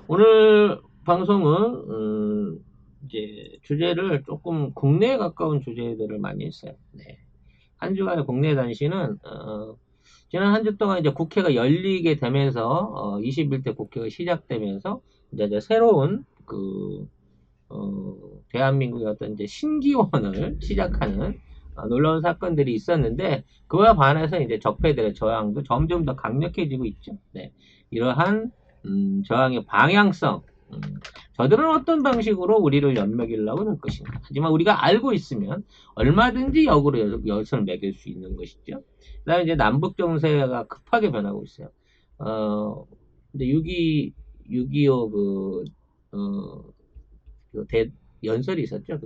오늘 방송은 이제 주제를 조금 국내에 가까운 주제들을 많이 했어요. 네. 한 주간의 국내 단시는 지난 한 주 동안 이제 국회가 열리게 되면서 21대 국회가 시작되면서 이제 새로운 대한민국의 어떤 이제 신기원을 시작하는 놀라운 사건들이 있었는데, 그와 반해서 이제 적폐들의 저항도 점점 더 강력해지고 있죠. 네. 이러한 저항의 방향성, 저들은 어떤 방식으로 우리를 엿먹이려고 할 것인가. 하지만 우리가 알고 있으면 얼마든지 역으로 엿을 매길 수 있는 것이죠. 그다음에 이제 남북 정세가 급하게 변하고 있어요. 이제 6.25 연설이 있었죠.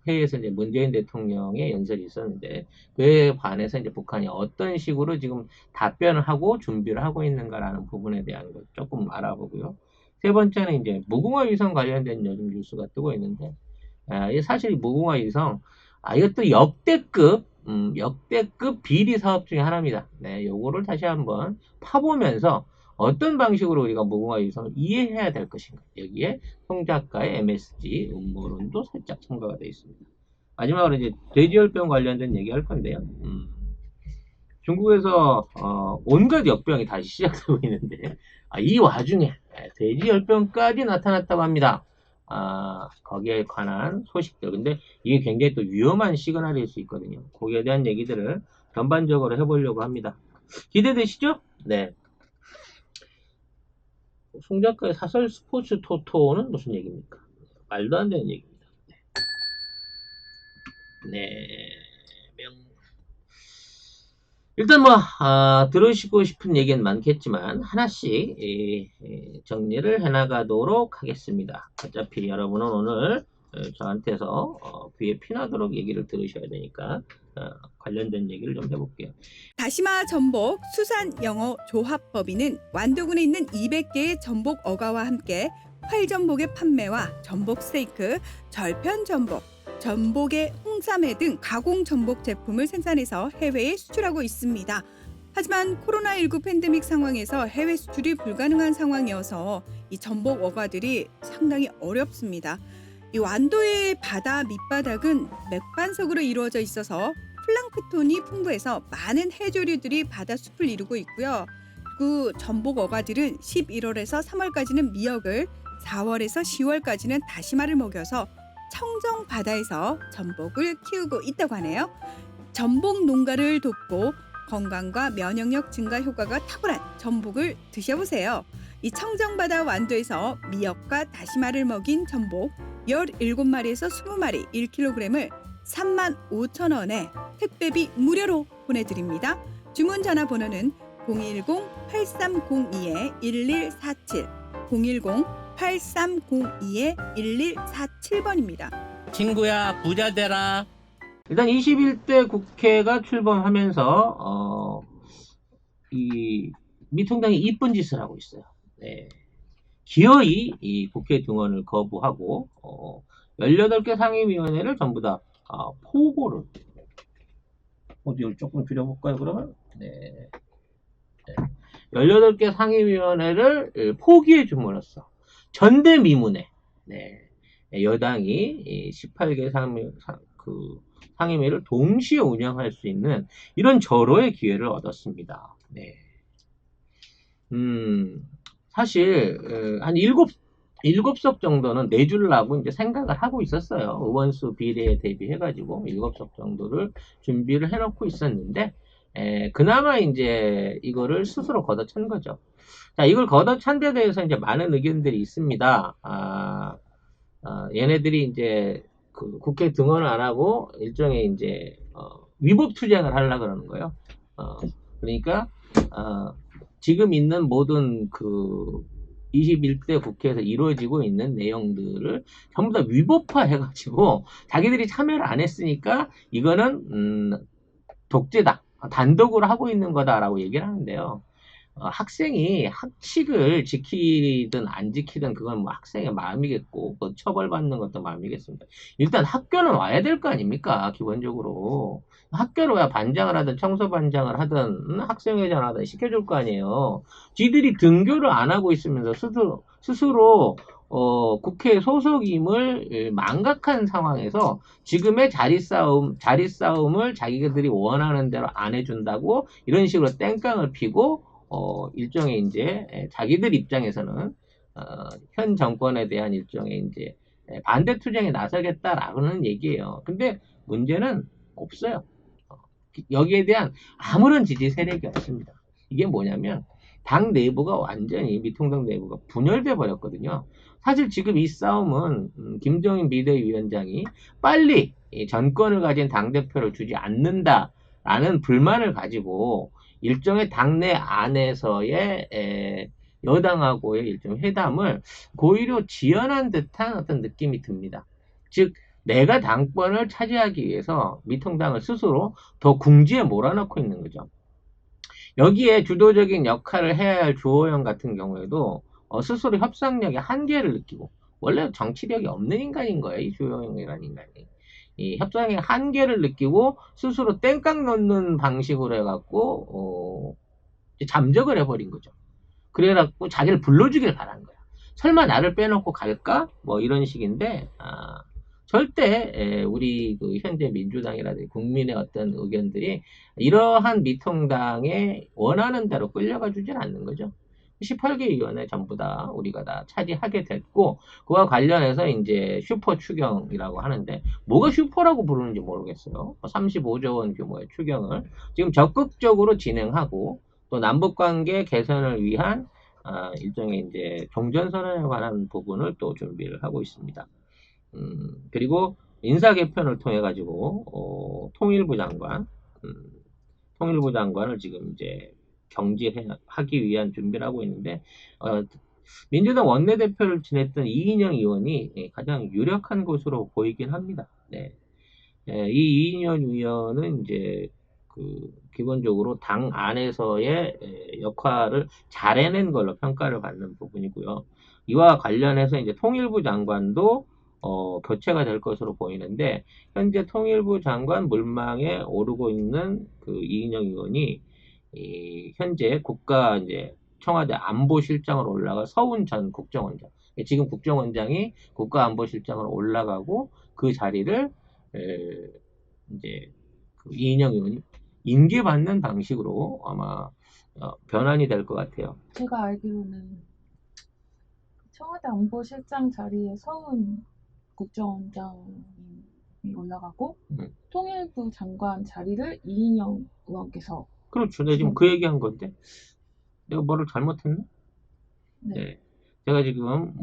회의에서 이제 문재인 대통령의 연설이 있었는데, 그에 반해서 이제 북한이 어떤 식으로 지금 답변을 하고 준비를 하고 있는가라는 부분에 대한 것 조금 알아보고요. 세 번째는 이제 무궁화 위성 관련된 요즘 뉴스가 뜨고 있는데, 사실 무궁화 위성, 이것도 역대급 비리 사업 중에 하나입니다. 네, 요거를 다시 한번 파보면서 어떤 방식으로 우리가 무궁화 위성을 이해해야 될 것인가. 여기에 송 작가의 MSG 음모론도 살짝 첨가가 되어 있습니다. 마지막으로 이제 돼지열병 관련된 얘기 할 건데요. 중국에서 온갖 역병이 다시 시작되고 있는데, 이 와중에 돼지열병까지 나타났다고 합니다. 거기에 관한 소식들. 근데 이게 굉장히 또 위험한 시그널일 수 있거든요. 거기에 대한 얘기들을 전반적으로 해보려고 합니다. 기대되시죠? 네. 송 작가의 사설 스포츠 토토는 무슨 얘기입니까? 말도 안 되는 얘기입니다. 네. 일단 들으시고 싶은 얘기는 많겠지만 하나씩 정리를 해나가도록 하겠습니다. 어차피 여러분은 오늘 저한테서 귀에 피나도록 얘기를 들으셔야 되니까 관련된 얘기를 좀 해볼게요. 다시마 전복 수산 영어 조합법인은 완도군에 있는 200개의 전복 어가와 함께 활전복의 판매와 전복 스테이크, 절편 전복, 전복의 홍삼회 등 가공 전복 제품을 생산해서 해외에 수출하고 있습니다. 하지만 코로나19 팬데믹 상황에서 해외 수출이 불가능한 상황이어서 이 전복 어가들이 상당히 어렵습니다. 이 완도의 바다 밑바닥은 맥반석으로 이루어져 있어서 플랑크톤이 풍부해서 많은 해조류들이 바다숲을 이루고 있고요. 그 전복 어가들은 11월에서 3월까지는 미역을, 4월에서 10월까지는 다시마를 먹여서 청정 바다에서 전복을 키우고 있다고 하네요. 전복 농가를 돕고 건강과 면역력 증가 효과가 탁월한 전복을 드셔보세요. 이 청정바다 완도에서 미역과 다시마를 먹인 전복 17마리에서 20마리 1kg을 35,000원에 택배비 무료로 보내드립니다. 주문 전화번호는 010-8302-1147 010-8302-1147번입니다. 친구야, 부자 되라. 일단 21대 국회가 출범하면서 이 미통당이 이쁜 짓을 하고 있어요. 네. 기어이 이 국회 등원을 거부하고 18개 상임위원회를 전부 다 포고를, 어디를 조금 줄여볼까요 그러면? 네. 18개 상임위원회를 포기해 줌으로써 전대미문에 여당이 18개 상임위를 동시에 운영할 수 있는 이런 절호의 기회를 얻었습니다. 네. 사실 한 7석 정도는 내주려고 이제 생각을 하고 있었어요. 의원수 비례에 대비해가지고 7석 정도를 준비를 해놓고 있었는데, 그나마 이제 이거를 스스로 걷어찬 거죠. 자, 이걸 걷어찬 데 대해서 이제 많은 의견들이 있습니다. 얘네들이 이제 그 국회 등원을 안 하고 일종의 이제 위법 투쟁을 하려고 그러는 거예요. 그러니까 지금 있는 모든 21대 국회에서 이루어지고 있는 내용들을 전부 다 위법화 해가지고 자기들이 참여를 안 했으니까 이거는 독재다, 단독으로 하고 있는 거다라고 얘기를 하는데요. 학생이 학칙을 지키든 안 지키든 그건 뭐 학생의 마음이겠고, 뭐 처벌받는 것도 마음이겠습니다. 일단 학교는 와야 될 거 아닙니까? 기본적으로 학교로 왜 반장을 하든 청소반장을 하든 학생회장을 하든 시켜줄 거 아니에요. 지들이 등교를 안 하고 있으면서 스스로 스스로 국회 소속임을 망각한 상황에서 지금의 자리 싸움을 자기들이 원하는 대로 안 해준다고 이런 식으로 땡깡을 피고 일종의 이제 자기들 입장에서는 현 정권에 대한 일종의 이제 반대 투쟁에 나서겠다라는 얘기예요. 근데 문제는 없어요. 어, 여기에 대한 아무런 지지 세력이 없습니다. 이게 뭐냐면 당 내부가 완전히 미통당 내부가 분열돼 버렸거든요. 사실 지금 이 싸움은 김정인 비대위원장이 빨리 이 전권을 가진 당대표를 주지 않는다라는 불만을 가지고 일종의 당내 안에서의 여당하고의 일종 회담을 고의로 지연한 듯한 어떤 느낌이 듭니다. 즉 내가 당권을 차지하기 위해서 미통당을 스스로 더 궁지에 몰아넣고 있는 거죠. 여기에 주도적인 역할을 해야 할 주호영 같은 경우에도 스스로 협상력의 한계를 느끼고 원래 정치력이 없는 인간인 거예요. 이 주호영이라는 인간이. 이 협상의 한계를 느끼고 스스로 땡깡 넣는 방식으로 해갖고 잠적을 해버린 거죠. 그래갖고 자기를 불러주길 바란 거야. 설마 나를 빼놓고 갈까? 뭐 이런 식인데 절대 우리 그 현재 민주당이라든지 국민의 어떤 의견들이 이러한 미통당에 원하는 대로 끌려가 주질 않는 거죠. 18개 위원회 전부 다 우리가 다 차지하게 됐고 그와 관련해서 이제 슈퍼 추경이라고 하는데 뭐가 슈퍼라고 부르는지 모르겠어요. 35조 원 규모의 추경을 지금 적극적으로 진행하고 또 남북관계 개선을 위한 일종의 이제 종전선언에 관한 부분을 또 준비를 하고 있습니다. 그리고 인사 개편을 통해 가지고 통일부 장관, 통일부 장관을 지금 이제 경질하기 위한 준비를 하고 있는데 민주당 원내대표를 지냈던 이인영 의원이 가장 유력한 곳으로 보이긴 합니다. 네. 이 이인영 의원은 이제 그 기본적으로 당 안에서의 역할을 잘 해낸 걸로 평가를 받는 부분이고요. 이와 관련해서 이제 통일부 장관도 교체가 될 것으로 보이는데 현재 통일부 장관 물망에 오르고 있는 그 이인영 의원이 현재 국가 이제 청와대 안보실장으로 올라가 서훈 전 국정원장 지금 국정원장이 국가안보실장으로 올라가고 그 자리를 이제 그 이인영 의원이 임기받는 방식으로 아마 변환이 될 것 같아요. 제가 알기로는 청와대 안보실장 자리에 서훈 국정원장이 올라가고 통일부 장관 자리를 이인영 의원께서 그렇죠. 내가 지금 그 얘기한 건데 내가 뭐를 잘못했나? 네. 네. 제가 지금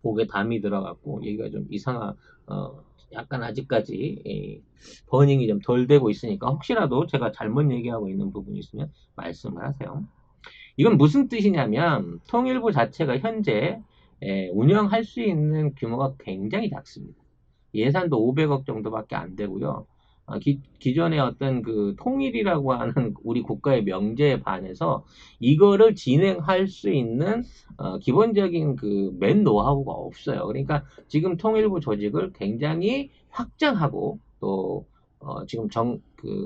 목에 담이 들어갔고 얘기가 좀 약간 아직까지 버닝이 좀 덜 되고 있으니까 혹시라도 제가 잘못 얘기하고 있는 부분이 있으면 말씀을 하세요. 이건 무슨 뜻이냐면 통일부 자체가 현재 운영할 수 있는 규모가 굉장히 작습니다. 예산도 500억 정도밖에 안 되고요. 기존의 어떤 그 통일이라고 하는 우리 국가의 명제에 반해서 이거를 진행할 수 있는 기본적인 그 맨 노하우가 없어요. 그러니까 지금 통일부 조직을 굉장히 확장하고 또 지금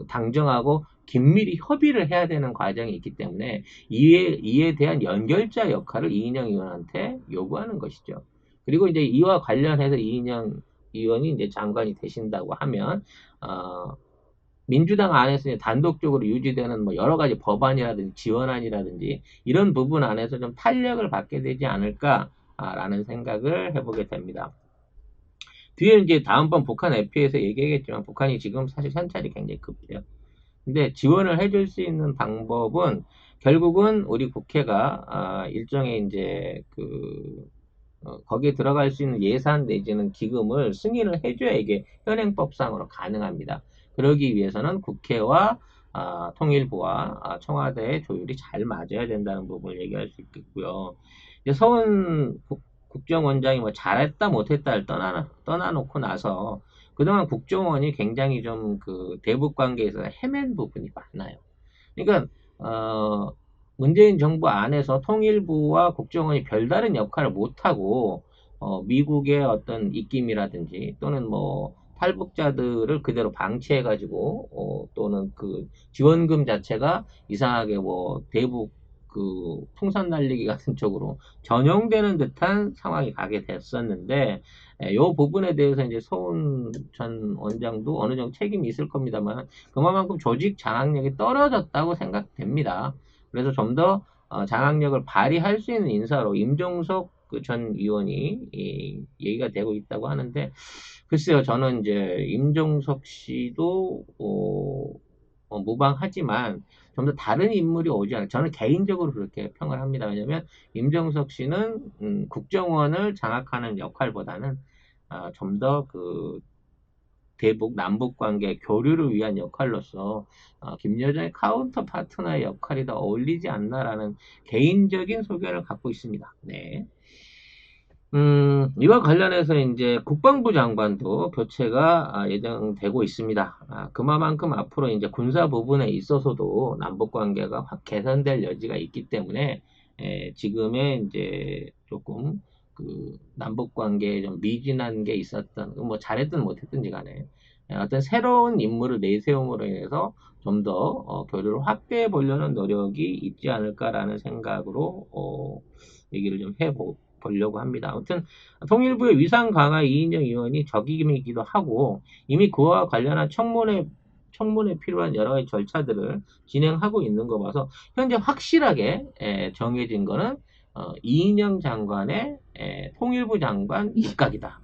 당정하고 긴밀히 협의를 해야 되는 과정이 있기 때문에 이에 대한 연결자 역할을 이인영 의원한테 요구하는 것이죠. 그리고 이제 이와 관련해서 이인영 의원이 이제 장관이 되신다고 하면 민주당 안에서 단독적으로 유지되는 뭐 여러 가지 법안이라든지 지원안이라든지 이런 부분 안에서 좀 탄력을 받게 되지 않을까라는 생각을 해보게 됩니다. 뒤에 이제 다음번 북한 FTA에서 얘기하겠지만 북한이 지금 사실 현찰이 굉장히 급해요. 근데 지원을 해줄 수 있는 방법은 결국은 우리 국회가 일종의 이제 거기에 들어갈 수 있는 예산 내지는 기금을 승인을 해줘야 이게 현행법상으로 가능합니다. 그러기 위해서는 국회와 통일부와 청와대의 조율이 잘 맞아야 된다는 부분을 얘기할 수 있겠고요. 이제 서훈 국정원장이 뭐 잘했다 못했다를 떠나놓고 나서 그동안 국정원이 굉장히 좀 그 대북 관계에서 헤맨 부분이 많아요. 그러니까 문재인 정부 안에서 통일부와 국정원이 별다른 역할을 못하고 미국의 어떤 입김이라든지 또는 뭐 탈북자들을 그대로 방치해가지고 또는 그 지원금 자체가 이상하게 뭐 대북 그 풍선 날리기 같은 쪽으로 전용되는 듯한 상황이 가게 됐었는데, 요 부분에 대해서 이제 서훈 전 원장도 어느 정도 책임이 있을 겁니다만, 그만큼 조직 장악력이 떨어졌다고 생각됩니다. 그래서 좀 더 장악력을 발휘할 수 있는 인사로 임종석 그전 의원이 얘기가 되고 있다고 하는데, 글쎄요, 저는 이제 임종석 씨도 무방하지만 좀 더 다른 인물이 오지 않을까. 저는 개인적으로 그렇게 평을 합니다. 왜냐하면 임종석 씨는 국정원을 장악하는 역할보다는 좀 더 그 대북 남북 관계 교류를 위한 역할로서 김여정의 카운터 파트너의 역할이 더 어울리지 않나라는 개인적인 소견을 갖고 있습니다. 네. 이와 관련해서 이제 국방부 장관도 교체가 예정되고 있습니다. 그만큼 앞으로 이제 군사 부분에 있어서도 남북 관계가 확 개선될 여지가 있기 때문에 지금의 이제 조금 그 남북 관계에 좀 미진한 게 있었던 뭐 잘했든 못했든지 간에 어떤 새로운 인물을 내세움으로 인해서 좀 더 교류를 확대해 보려는 노력이 있지 않을까라는 생각으로 얘기를 좀 보려고 합니다. 아무튼 통일부의 위상 강화 이인영 의원이 적임이기도 하고 이미 그와 관련한 청문회 필요한 여러 가지 절차들을 진행하고 있는 거 봐서 현재 확실하게 정해진 거는 이인영 장관의 통일부 장관 입각이다.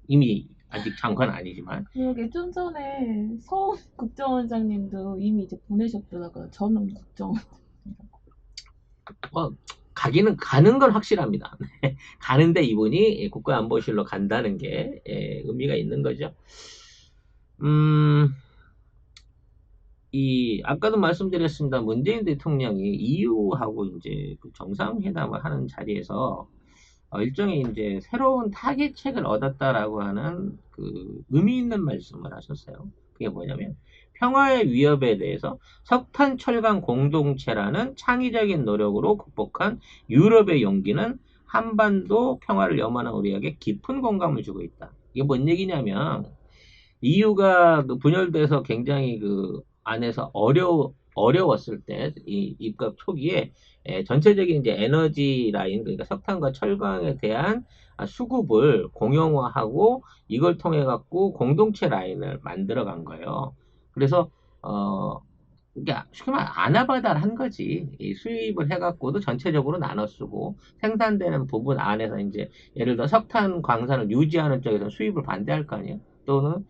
이미 아직 장관 아니지만 그러게 좀 전에 서훈 국정원장님도 이미 이제 보내셨더라고요. 전원 국정원. 가는 건 확실합니다. 가는데 이분이 국가안보실로 간다는 게 의미가 있는 거죠. 아까도 말씀드렸습니다. 문재인 대통령이 EU하고 이제 그 정상회담을 하는 자리에서 일종의 이제 새로운 타겟책을 얻었다라고 하는 그 의미 있는 말씀을 하셨어요. 그게 뭐냐면 평화의 위협에 대해서 석탄 철강 공동체라는 창의적인 노력으로 극복한 유럽의 용기는 한반도 평화를 염원한 우리에게 깊은 공감을 주고 있다. 이게 뭔 얘기냐면 EU가 그 분열돼서 굉장히 그 안에서 어려웠을 때 이 입각 초기에 전체적인 이제 에너지 라인 그러니까 석탄과 철강에 대한 수급을 공용화하고 이걸 통해 갖고 공동체 라인을 만들어 간 거예요. 그래서 그러니까 쉽게 말하면 아나바다를 한 거지. 이 수입을 해갖고도 전체적으로 나눠 쓰고 생산되는 부분 안에서 이제 예를 들어 석탄 광산을 유지하는 쪽에서 수입을 반대할 거 아니에요. 또는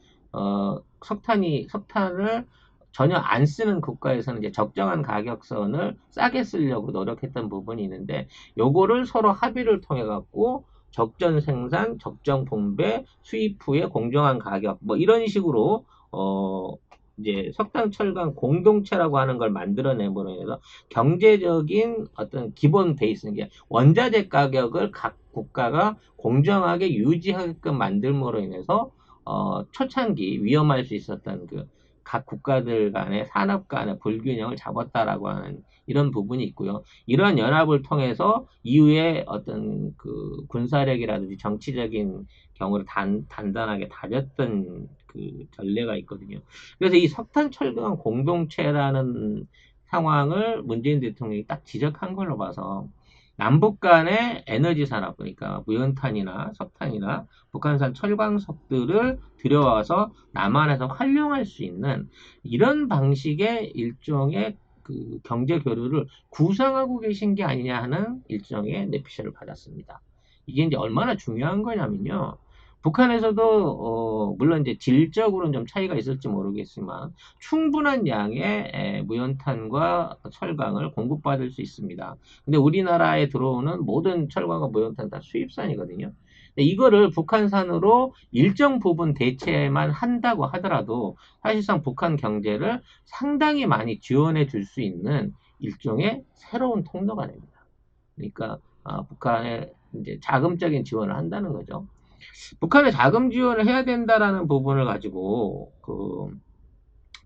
석탄을 전혀 안 쓰는 국가에서는 이제 적정한 가격선을 싸게 쓰려고 노력했던 부분이 있는데 요거를 서로 합의를 통해 갖고 적정 생산, 적정 분배, 수입 후에 공정한 가격 뭐 이런 식으로 이제 석탄 철강 공동체라고 하는 걸 만들어내므로 인해서 경제적인 어떤 기본 베이스는 게 원자재 가격을 각 국가가 공정하게 유지하게끔 만들므로 인해서 초창기 위험할 수 있었던 그 각 국가들 간의 산업 간의 불균형을 잡았다라고 하는 이런 부분이 있고요. 이러한 연합을 통해서 이후에 어떤 그 군사력이라든지 정치적인 경우를 단단하게 다졌던 그 전례가 있거든요. 그래서 이 석탄 철강 공동체라는 상황을 문재인 대통령이 딱 지적한 걸로 봐서 남북 간의 에너지 산업, 그러니까 무연탄이나 석탄이나 북한산 철광석들을 들여와서 남한에서 활용할 수 있는 이런 방식의 일종의 그 경제 교류를 구상하고 계신 게 아니냐 하는 일종의 내피셜을 받았습니다. 이게 이제 얼마나 중요한 거냐면요. 북한에서도 물론 이제 질적으로는 좀 차이가 있을지 모르겠지만 충분한 양의 무연탄과 철강을 공급받을 수 있습니다. 근데 우리나라에 들어오는 모든 철강과 무연탄 다 수입산이거든요. 근데 이거를 북한산으로 일정 부분 대체만 한다고 하더라도 사실상 북한 경제를 상당히 많이 지원해 줄 수 있는 일종의 새로운 통로가 됩니다. 그러니까 북한에 이제 자금적인 지원을 한다는 거죠. 북한에 자금 지원을 해야 된다라는 부분을 가지고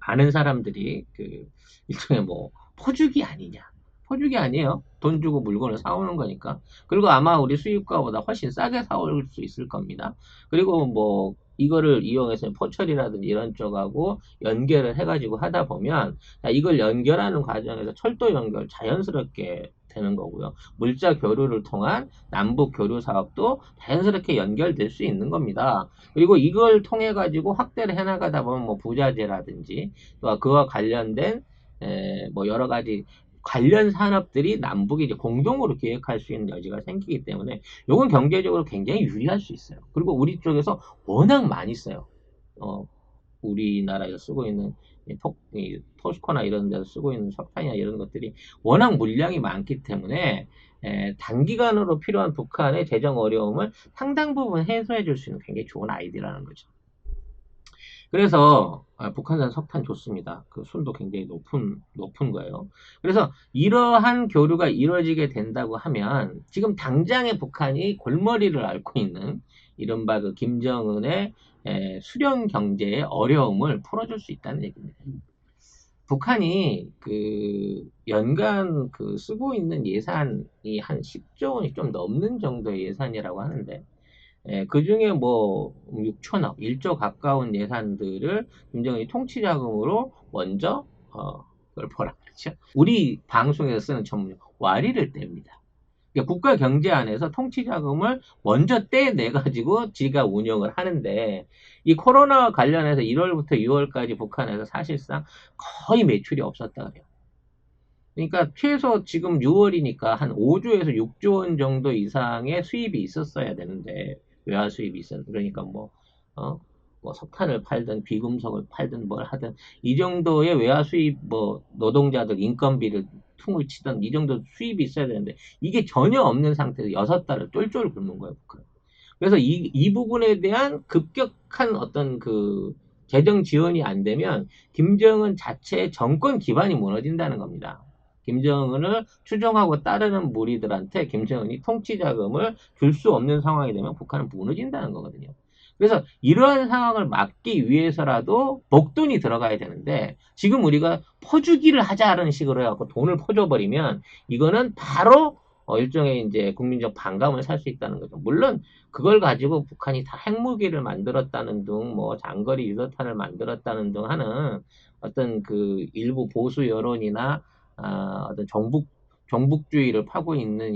많은 사람들이 일종의 뭐 포주기 아니냐, 퍼주기 아니에요. 돈 주고 물건을 사오는 거니까. 그리고 아마 우리 수입가보다 훨씬 싸게 사올 수 있을 겁니다. 그리고 뭐 이거를 이용해서 포철이라든지 이런 쪽하고 연결을 해가지고 하다 보면 이걸 연결하는 과정에서 철도 연결 자연스럽게 되는 거고요. 물자 교류를 통한 남북 교류 사업도 자연스럽게 연결될 수 있는 겁니다. 그리고 이걸 통해 가지고 확대를 해나가다 보면 뭐 부자재라든지 또 그와 관련된 뭐 여러 가지 관련 산업들이 남북이 이제 공동으로 기획할 수 있는 여지가 생기기 때문에 이건 경제적으로 굉장히 유리할 수 있어요. 그리고 우리 쪽에서 워낙 많이 써요. 우리나라에서 쓰고 있는 이 포스코나 이런 데서 쓰고 있는 석탄이나 이런 것들이 워낙 물량이 많기 때문에 단기간으로 필요한 북한의 재정 어려움을 상당 부분 해소해 줄 수 있는 굉장히 좋은 아이디어라는 거죠. 그래서 북한산 석탄 좋습니다. 그 순도 굉장히 높은 거예요. 그래서 이러한 교류가 이루어지게 된다고 하면 지금 당장의 북한이 골머리를 앓고 있는 이른바 그 김정은의 수령 경제의 어려움을 풀어줄 수 있다는 얘기입니다. 북한이 그 연간 그 쓰고 있는 예산이 한 10조 원이 좀 넘는 정도의 예산이라고 하는데 그 중에 뭐 6천억, 1조 가까운 예산들을 김정은이 통치자금으로 먼저 그걸 뭐라 그러죠? 우리 방송에서 쓰는 전문용 와리를 뗍니다. 그러니까 국가 경제 안에서 통치자금을 먼저 떼내 가지고 지가 운영을 하는데 이 코로나 관련해서 1월부터 6월까지 북한에서 사실상 거의 매출이 없었다 그래요. 그러니까 최소 지금 6월이니까 한 5조에서 6조 원 정도 이상의 수입이 있었어야 되는데 외화 수입이 있었는데 그러니까 뭐 석탄을 팔든 비금속을 팔든 뭘 하든 이 정도의 외화 수입 뭐 노동자들 인건비를 퉁을 치던 이 정도 수입이 있어야 되는데 이게 전혀 없는 상태에서 6달을 쫄쫄 굶는 거예요. 그래서 이 부분에 대한 급격한 어떤 그 재정 지원이 안 되면 김정은 자체의 정권 기반이 무너진다는 겁니다. 김정은을 추종하고 따르는 무리들한테 김정은이 통치 자금을 줄 수 없는 상황이 되면 북한은 무너진다는 거거든요. 그래서 이러한 상황을 막기 위해서라도 목돈이 들어가야 되는데 지금 우리가 퍼주기를 하자는 식으로 해갖고 돈을 퍼줘버리면 이거는 바로 일종의 이제 국민적 반감을 살 수 있다는 거죠. 물론 그걸 가지고 북한이 다 핵무기를 만들었다는 등 뭐 장거리 유도탄을 만들었다는 등 하는 어떤 그 일부 보수 여론이나 어떤 정북주의를 파고 있는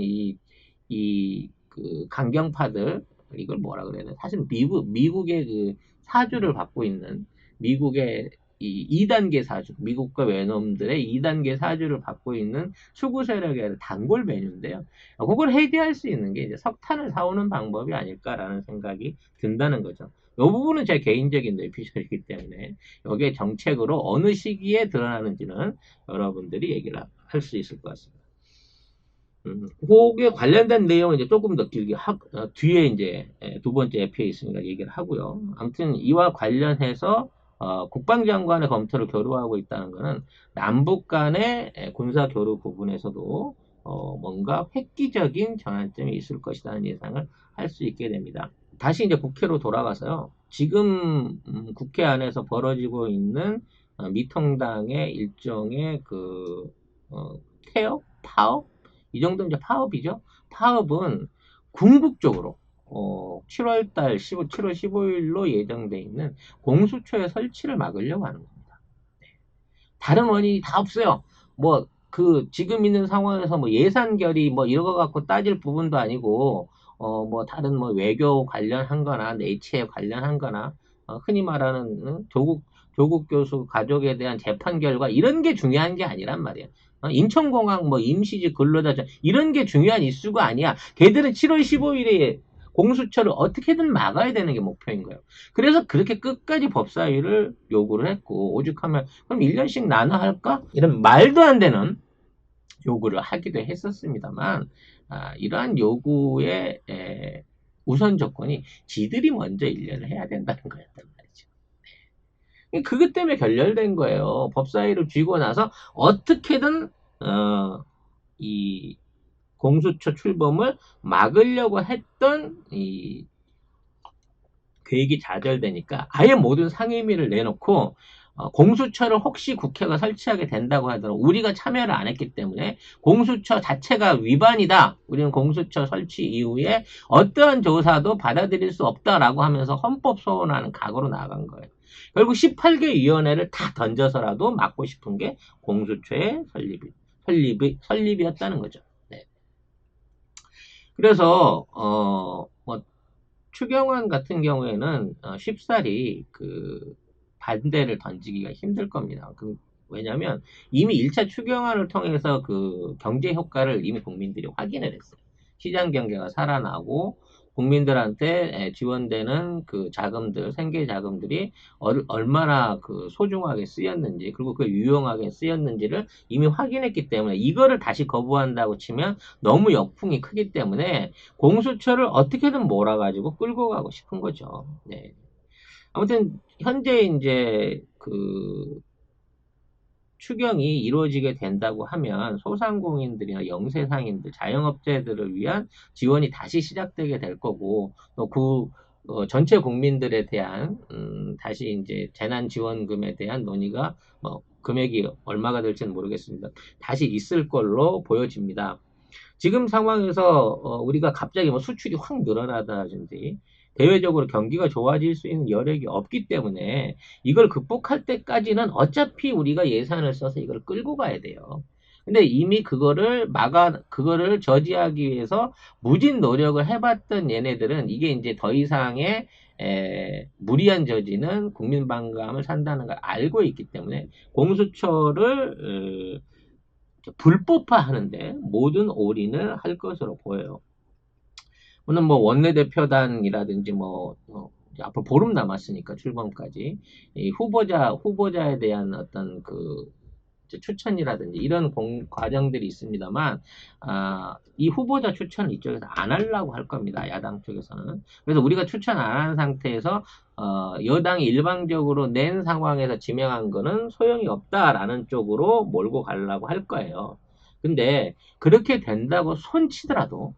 그 강경파들, 이걸 뭐라 그래야 되나? 사실 미국의 그 사주를 받고 있는, 미국의 이 2단계 사주, 미국과 외놈들의 2단계 사주를 받고 있는 수구 세력의 단골 메뉴인데요. 그걸 해결할 수 있는 게 이제 석탄을 사오는 방법이 아닐까라는 생각이 든다는 거죠. 이 부분은 제 개인적인 뇌피셜이기 때문에 여기에 정책으로 어느 시기에 드러나는지는 여러분들이 얘기를 할 수 있을 것 같습니다. 그에 관련된 내용은 이제 조금 더 길게 뒤에 이제 두 번째 FA에 있으니까 얘기를 하고요. 아무튼 이와 관련해서 국방장관의 검토를 교류하고 있다는 것은 남북 간의 군사 교류 부분에서도 뭔가 획기적인 전환점이 있을 것이라는 예상을 할 수 있게 됩니다. 다시 이제 국회로 돌아가서요. 지금 국회 안에서 벌어지고 있는 미통당의 일종의 그 태업, 파업, 이 정도는 이제 파업이죠. 파업은 궁극적으로 7월 15일로 예정돼 있는 공수처의 설치를 막으려고 하는 겁니다. 다른 원인이 다 없어요. 뭐 지금 있는 상황에서 뭐 예산 결의 뭐 이런 거 갖고 따질 부분도 아니고 뭐 다른 뭐 외교 관련한 거나 내치에 관련한 거나 흔히 말하는 조국 교수 가족에 대한 재판 결과 이런 게 중요한 게 아니란 말이에요. 인천공항 뭐 임시직 근로자 이런 게 중요한 이슈가 아니야. 걔들은 7월 15일에 공수처를 어떻게든 막아야 되는 게 목표인 거예요. 그래서 그렇게 끝까지 법사위를 요구를 했고 오죽하면 그럼 1년씩 나눠 할까? 이런 말도 안 되는 요구를 하기도 했었습니다만 이러한 요구의 우선 조건이 지들이 먼저 1년을 해야 된다는 거였단 말이죠. 그것 때문에 결렬된 거예요. 법사위를 쥐고 나서 어떻게든 이 공수처 출범을 막으려고 했던 이 계획이 좌절되니까 아예 모든 상임위를 내놓고 공수처를 혹시 국회가 설치하게 된다고 하더라도 우리가 참여를 안 했기 때문에 공수처 자체가 위반이다. 우리는 공수처 설치 이후에 어떠한 조사도 받아들일 수 없다라고 하면서 헌법 소원하는 각오로 나간 거예요. 결국 18개 위원회를 다 던져서라도 막고 싶은 게 공수처의 설립이었다는 거죠. 네. 그래서 뭐 추경안 같은 경우에는 쉽사리 그 반대를 던지기가 힘들 겁니다. 왜냐하면 이미 1차 추경안을 통해서 그 경제 효과를 이미 국민들이 확인을 했어요. 시장 경제가 살아나고 국민들한테 지원되는 그 자금들, 생계 자금들이 얼마나 그 소중하게 쓰였는지, 그리고 그 유용하게 쓰였는지를 이미 확인했기 때문에 이거를 다시 거부한다고 치면 너무 역풍이 크기 때문에 공수처를 어떻게든 몰아가지고 끌고 가고 싶은 거죠. 네. 아무튼 현재 이제 그 추경이 이루어지게 된다고 하면 소상공인들이나 영세상인들, 자영업자들을 위한 지원이 다시 시작되게 될 거고 또 전체 국민들에 대한 다시 이제 재난지원금에 대한 논의가 뭐 금액이 얼마가 될지는 모르겠습니다. 다시 있을 걸로 보여집니다. 지금 상황에서 우리가 갑자기 뭐 수출이 확 늘어나다든지 대외적으로 경기가 좋아질 수 있는 여력이 없기 때문에 이걸 극복할 때까지는 어차피 우리가 예산을 써서 이걸 끌고 가야 돼요. 근데 이미 그거를 저지하기 위해서 무진 노력을 해봤던 얘네들은 이게 이제 더 이상의 무리한 저지는 국민 반감을 산다는 걸 알고 있기 때문에 공수처를 불법화하는데 모든 올인을 할 것으로 보여요. 오늘 뭐 원내대표단이라든지 이제 앞으로 보름 남았으니까 출범까지 이 후보자에 대한 어떤 그 추천이라든지 이런 과정들이 있습니다만 이 후보자 추천을 이쪽에서 안 하려고 할 겁니다. 야당 쪽에서는. 그래서 우리가 추천 안 하는 상태에서 여당이 일방적으로 낸 상황에서 지명한 거는 소용이 없다라는 쪽으로 몰고 가려고 할 거예요. 근데 그렇게 된다고 손치더라도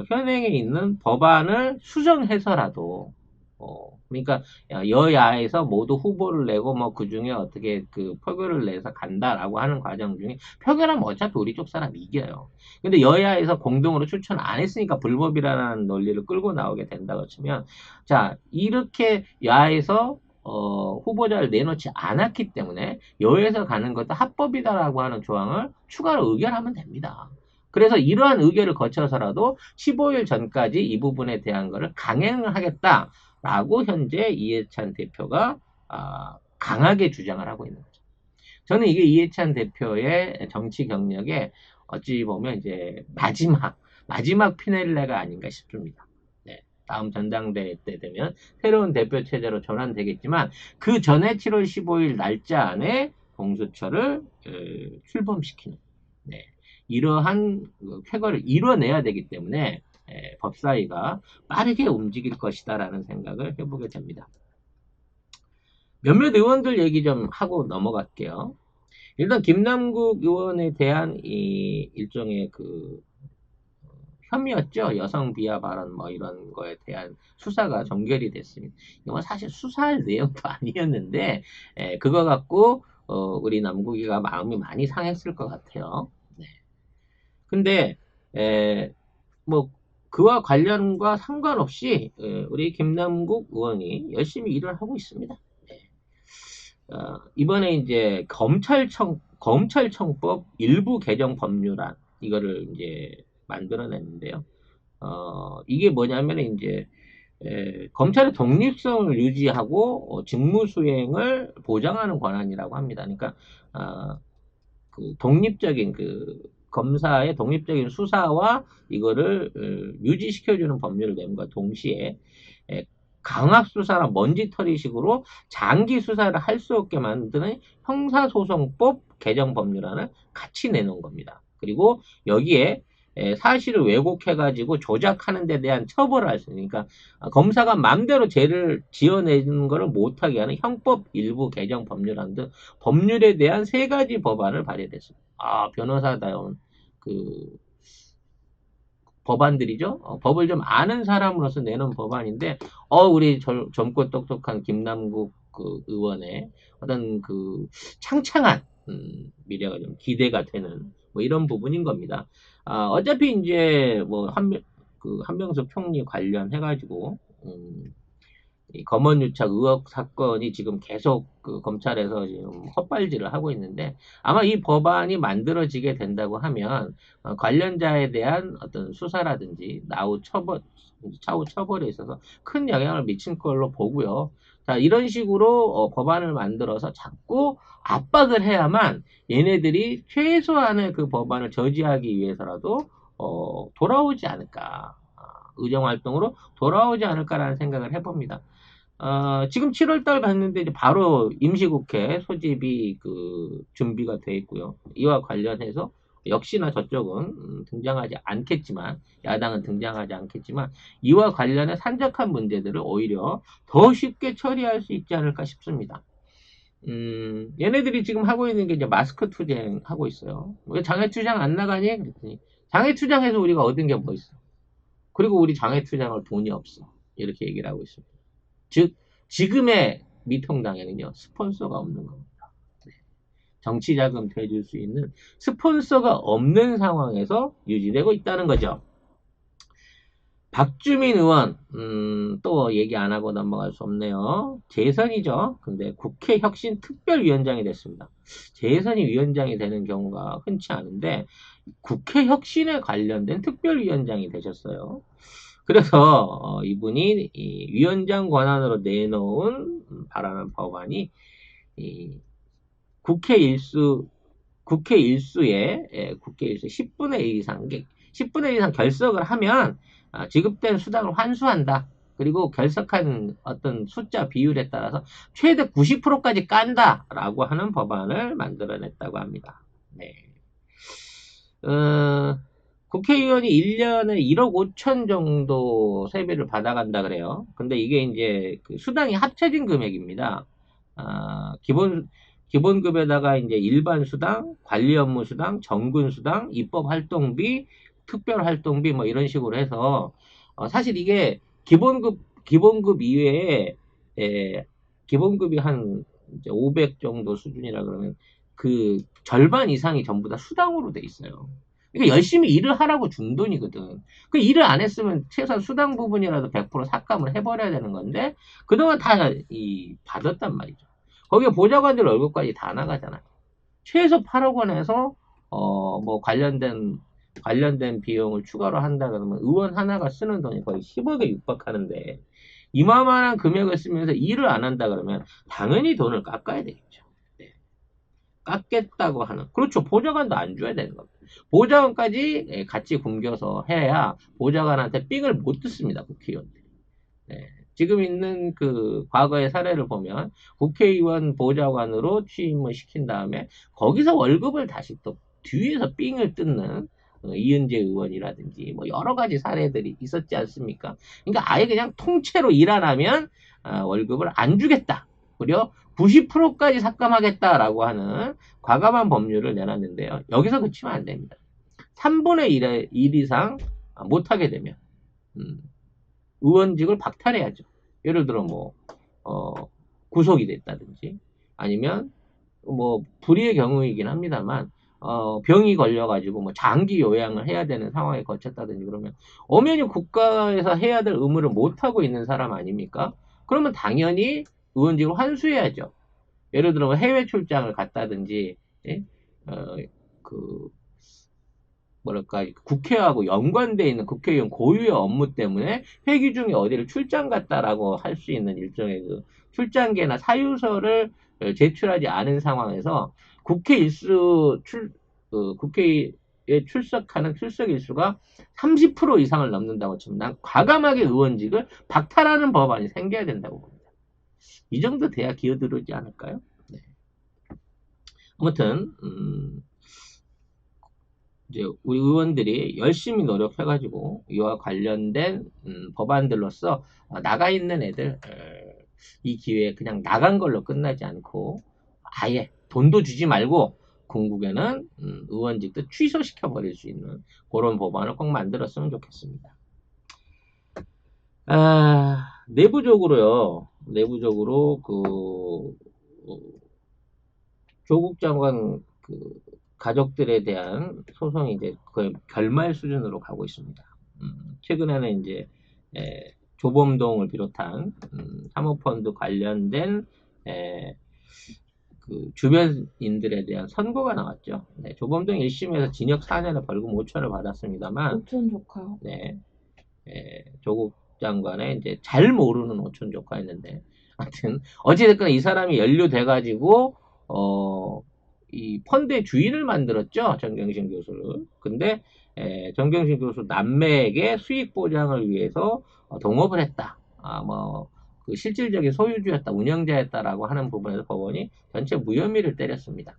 현행에 있는 법안을 수정해서라도 그러니까 여야에서 모두 후보를 내고 뭐 그중에 어떻게 그 표결을 내서 간다라고 하는 과정 중에 표결하면 어차피 우리 쪽 사람 이겨요. 근데 여야에서 공동으로 추천 안 했으니까 불법이라는 논리를 끌고 나오게 된다고 치면 자 이렇게 야에서 후보자를 내놓지 않았기 때문에 여에서 가는 것도 합법이다라고 하는 조항을 추가로 의결하면 됩니다. 그래서 이러한 의결을 거쳐서라도 15일 전까지 이 부분에 대한 것을 강행을 하겠다라고 현재 이해찬 대표가 강하게 주장을 하고 있는 거죠. 저는 이게 이해찬 대표의 정치 경력에 어찌 보면 이제 마지막 피날레가 아닌가 싶습니다. 네, 다음 전당대회 때 되면 새로운 대표 체제로 전환되겠지만 그 전에 7월 15일 날짜 안에 공수처를 출범시키는 네, 이러한 쾌거를 이뤄내야 되기 때문에 법사위가 빠르게 움직일 것이다라는 생각을 해보게 됩니다. 몇몇 의원들 얘기 좀 하고 넘어갈게요. 일단 김남국 의원에 대한 이 일종의 그 혐의였죠. 여성 비하 발언 뭐 이런 거에 대한 수사가 종결이 됐습니다. 이건 사실 수사할 내용도 아니었는데 그거 갖고 우리 남국이가 마음이 많이 상했을 것 같아요. 네. 근데 뭐 그와 관련과 상관없이 우리 김남국 의원이 열심히 일을 하고 있습니다. 이번에 이제 검찰청법 일부 개정 법률안 이거를 이제 만들어냈는데요. 이게 뭐냐면 이제 검찰의 독립성을 유지하고 직무 수행을 보장하는 권한이라고 합니다. 그러니까 그 독립적인 검사의 독립적인 수사와 이거를 유지시켜주는 법률을 내는과 동시에 강압수사나 먼지털이식으로 장기 수사를 할 수 없게 만드는 형사소송법 개정 법률안을 같이 내놓은 겁니다. 그리고 여기에 사실을 왜곡해가지고 조작하는 데 대한 처벌을 할 수 있으니까 검사가 마음대로 죄를 지어내는 것을 못하게 하는 형법 일부 개정 법률안 등 법률에 대한 3가지 법안을 발의됐습니다. 변호사다운 법안들이죠. 법을 좀 아는 사람으로서 내놓은 법안인데 우리 젊고 똑똑한 김남국 그 의원의 어떤 그 창창한 미래가 좀 기대가 되는 뭐 이런 부분인 겁니다. 어차피 이제 뭐 한명숙 총리 관련해가지고 이 검언유착 의혹 사건이 지금 계속 그 검찰에서 지금 헛발질을 하고 있는데 아마 이 법안이 만들어지게 된다고 하면 관련자에 대한 어떤 수사라든지 차후 처벌에 있어서 큰 영향을 미칠 걸로 보고요. 자, 이런 식으로 법안을 만들어서 자꾸 압박을 해야만 얘네들이 최소한의 그 법안을 저지하기 위해서라도 돌아오지 않을까. 의정활동으로 돌아오지 않을까라는 생각을 해봅니다. 지금 7월달 봤는데 이제 바로 임시국회 소집이 그 준비가 돼 있고요. 이와 관련해서 역시나 저쪽은 등장하지 않겠지만 야당은 등장하지 않겠지만 이와 관련해 산적한 문제들을 오히려 더 쉽게 처리할 수 있지 않을까 싶습니다. 얘네들이 지금 하고 있는 게 이제 마스크 투쟁 하고 있어요. 왜 장애 투쟁 안 나가니? 그랬더니 장애 투쟁해서 우리가 얻은 게 뭐 있어? 그리고 우리 장애 투쟁할 돈이 없어. 이렇게 얘기를 하고 있습니다. 즉 지금의 미통당에는요 스폰서가 없는 겁니다. 정치 자금 대줄 수 있는 스폰서가 없는 상황에서 유지되고 있다는 거죠. 박주민 의원 또 얘기 안 하고 넘어갈 수 없네요. 재선이죠. 근데 국회 혁신 특별위원장이 됐습니다. 재선이 위원장이 되는 경우가 흔치 않은데 국회 혁신에 관련된 특별위원장이 되셨어요. 그래서 이분이 이 위원장 권한으로 내놓은 발언한 법안이 국회 일수의 국회 일수의 10분의 1 이상 10분의 1 이상 결석을 하면 지급된 수당을 환수한다. 그리고 결석한 어떤 숫자 비율에 따라서 최대 90%까지 깐다라고 하는 법안을 만들어냈다고 합니다. 네. 국회의원이 1년에 1억 5천 정도 세배를 받아간다 그래요. 근데 이게 이제 그 수당이 합쳐진 금액입니다. 기본급에다가 이제 일반 수당, 관리 업무 수당, 정근 수당, 입법 활동비, 특별 활동비 뭐 이런 식으로 해서 사실 이게 기본급 이외에 기본급이 한 이제 500 정도 수준이라 그러면 그 절반 이상이 전부 다 수당으로 돼 있어요. 그러니까 열심히 일을 하라고 준 돈이거든. 그 일을 안 했으면 최소한 수당 부분이라도 100% 삭감을 해버려야 되는 건데 그동안 다 받았단 말이죠. 거기에 보좌관들 월급까지 다 나가잖아요. 최소 8억 원에서 뭐 관련된 비용을 추가로 한다 그러면 의원 하나가 쓰는 돈이 거의 10억에 육박하는데 이만한 금액을 쓰면서 일을 안 한다 그러면 당연히 돈을 깎아야 되겠죠. 네. 깎겠다고 하는 그렇죠. 보좌관도 안 줘야 되는 겁니다. 보좌관까지 같이 굶겨서 해야 보좌관한테 삥을 못 듣습니다. 국회의원들이. 네. 지금 있는 그 과거의 사례를 보면 국회의원 보좌관으로 취임을 시킨 다음에 거기서 월급을 다시 또 뒤에서 삥을 뜯는 이은재 의원이라든지 뭐 여러 가지 사례들이 있었지 않습니까? 그러니까 아예 그냥 통째로 일 안 하면 월급을 안 주겠다. 무려 90%까지 삭감하겠다라고 하는 과감한 법률을 내놨는데요. 여기서 그치면 안 됩니다. 3분의 1 이상 못하게 되면 의원직을 박탈해야죠. 예를 들어 뭐 구속이 됐다든지 아니면 뭐 불의의 경우이긴 합니다만 병이 걸려가지고 뭐 장기 요양을 해야 되는 상황에 거쳤다든지 그러면 엄연히 국가에서 해야 될 의무를 못하고 있는 사람 아닙니까? 그러면 당연히 의원직을 환수해야죠. 예를 들어 해외 출장을 갔다든지 예? 뭐랄까 국회하고 연관되어 있는 국회의원 고유의 업무 때문에 회기 중에 어디를 출장 갔다라고 할 수 있는 일종의 그 출장계나 사유서를 제출하지 않은 상황에서 국회 국회에 출석하는 출석 일수가 30% 이상을 넘는다고 치면 난 과감하게 의원직을 박탈하는 법안이 생겨야 된다고 봅니다. 이 정도 돼야 기어들어오지 않을까요? 네. 아무튼 이제 우리 의원들이 열심히 노력해가지고 이와 관련된 법안들로서 나가 있는 애들 이 기회에 그냥 나간 걸로 끝나지 않고 아예 돈도 주지 말고 궁극에는 의원직도 취소시켜 버릴 수 있는 그런 법안을 꼭 만들었으면 좋겠습니다. 내부적으로요. 내부적으로 조국 장관 가족들에 대한 소송이 이제 거의 결말 수준으로 가고 있습니다. 최근에는 이제 조범동을 비롯한 사모펀드 관련된 주변인들에 대한 선고가 나왔죠. 네, 조범동 1심에서 징역 4년에 벌금 5천을 받았습니다만, 오촌 조카요. 네, 조국 장관의 이제 잘 모르는 오촌 조카였는데, 하여튼 어찌됐거나 이 사람이 연루돼가지고 이 펀드의 주인을 만들었죠, 정경심 교수를. 근데 정경심 교수 남매에게 수익 보장을 위해서 동업을 했다. 그 실질적인 소유주였다, 운영자였다라고 하는 부분에서 법원이 전체 무혐의를 때렸습니다.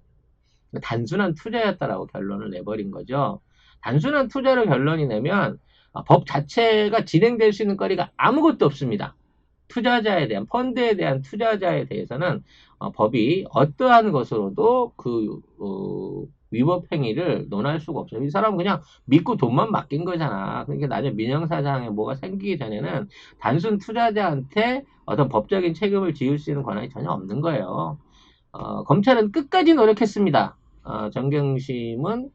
단순한 투자였다라고 결론을 내버린 거죠. 단순한 투자로 결론이 내면 법 자체가 진행될 수 있는 거리가 아무것도 없습니다. 투자자에 대한, 펀드에 대한 투자자에 대해서는 법이 어떠한 것으로도 위법 행위를 논할 수가 없어요. 이 사람은 그냥 믿고 돈만 맡긴 거잖아. 그러니까 나중에 민형사상에 뭐가 생기기 전에는 단순 투자자한테 어떤 법적인 책임을 지을 수 있는 권한이 전혀 없는 거예요. 검찰은 끝까지 노력했습니다. 정경심은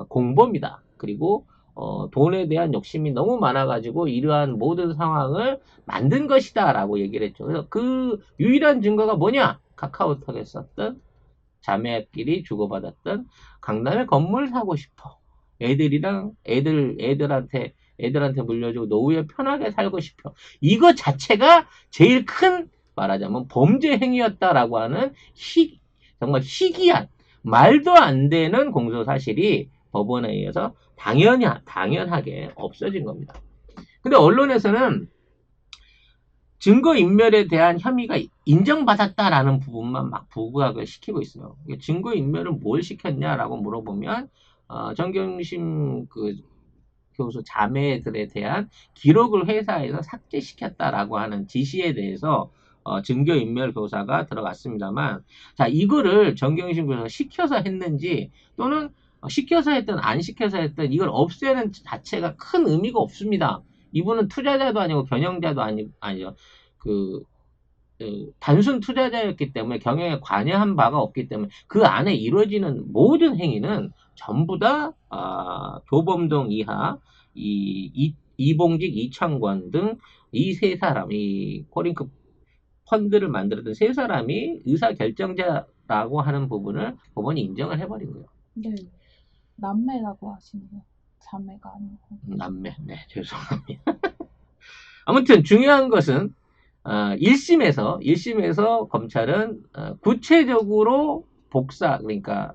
공범이다. 그리고 돈에 대한 욕심이 너무 많아가지고 이러한 모든 상황을 만든 것이다 라고 얘기를 했죠. 그래서 그 유일한 증거가 뭐냐? 카카오톡에 썼던, 자매끼리 주고받았던, 강남에 건물 사고 싶어, 애들한테 물려주고 노후에 편하게 살고 싶어, 이거 자체가 제일 큰, 말하자면 범죄 행위였다라고 하는 정말 희귀한, 말도 안 되는 공소 사실이 법원에 의해서 당연하게 없어진 겁니다. 근데 언론에서는 증거인멸에 대한 혐의가 인정받았다라는 부분만 막 부각을 시키고 있어요. 증거인멸은 뭘 시켰냐라고 물어보면 정경심 교수 자매들에 대한 기록을 회사에서 삭제시켰다라고 하는 지시에 대해서 증거인멸 교사가 들어갔습니다만, 자, 이거를 정경심 교수가 시켜서 했는지 또는 시켜서 했든 안 시켜서 했든 이걸 없애는 자체가 큰 의미가 없습니다. 이분은 투자자도 아니고 경영자도 아니죠. 단순 투자자였기 때문에 경영에 관여한 바가 없기 때문에 그 안에 이루어지는 모든 행위는 전부 다 조범동 이하, 이봉직, 이창권 등 이 세 사람, 이 코링크 펀드를 만들었던 세 사람이 의사결정자라고 하는 부분을 법원이 인정을 해버린 거예요. 네. 남매라고 하시네요. 자매가 아니고. 남매. 네, 죄송합니다. 아무튼 중요한 것은 1심에서 검찰은 구체적으로 그러니까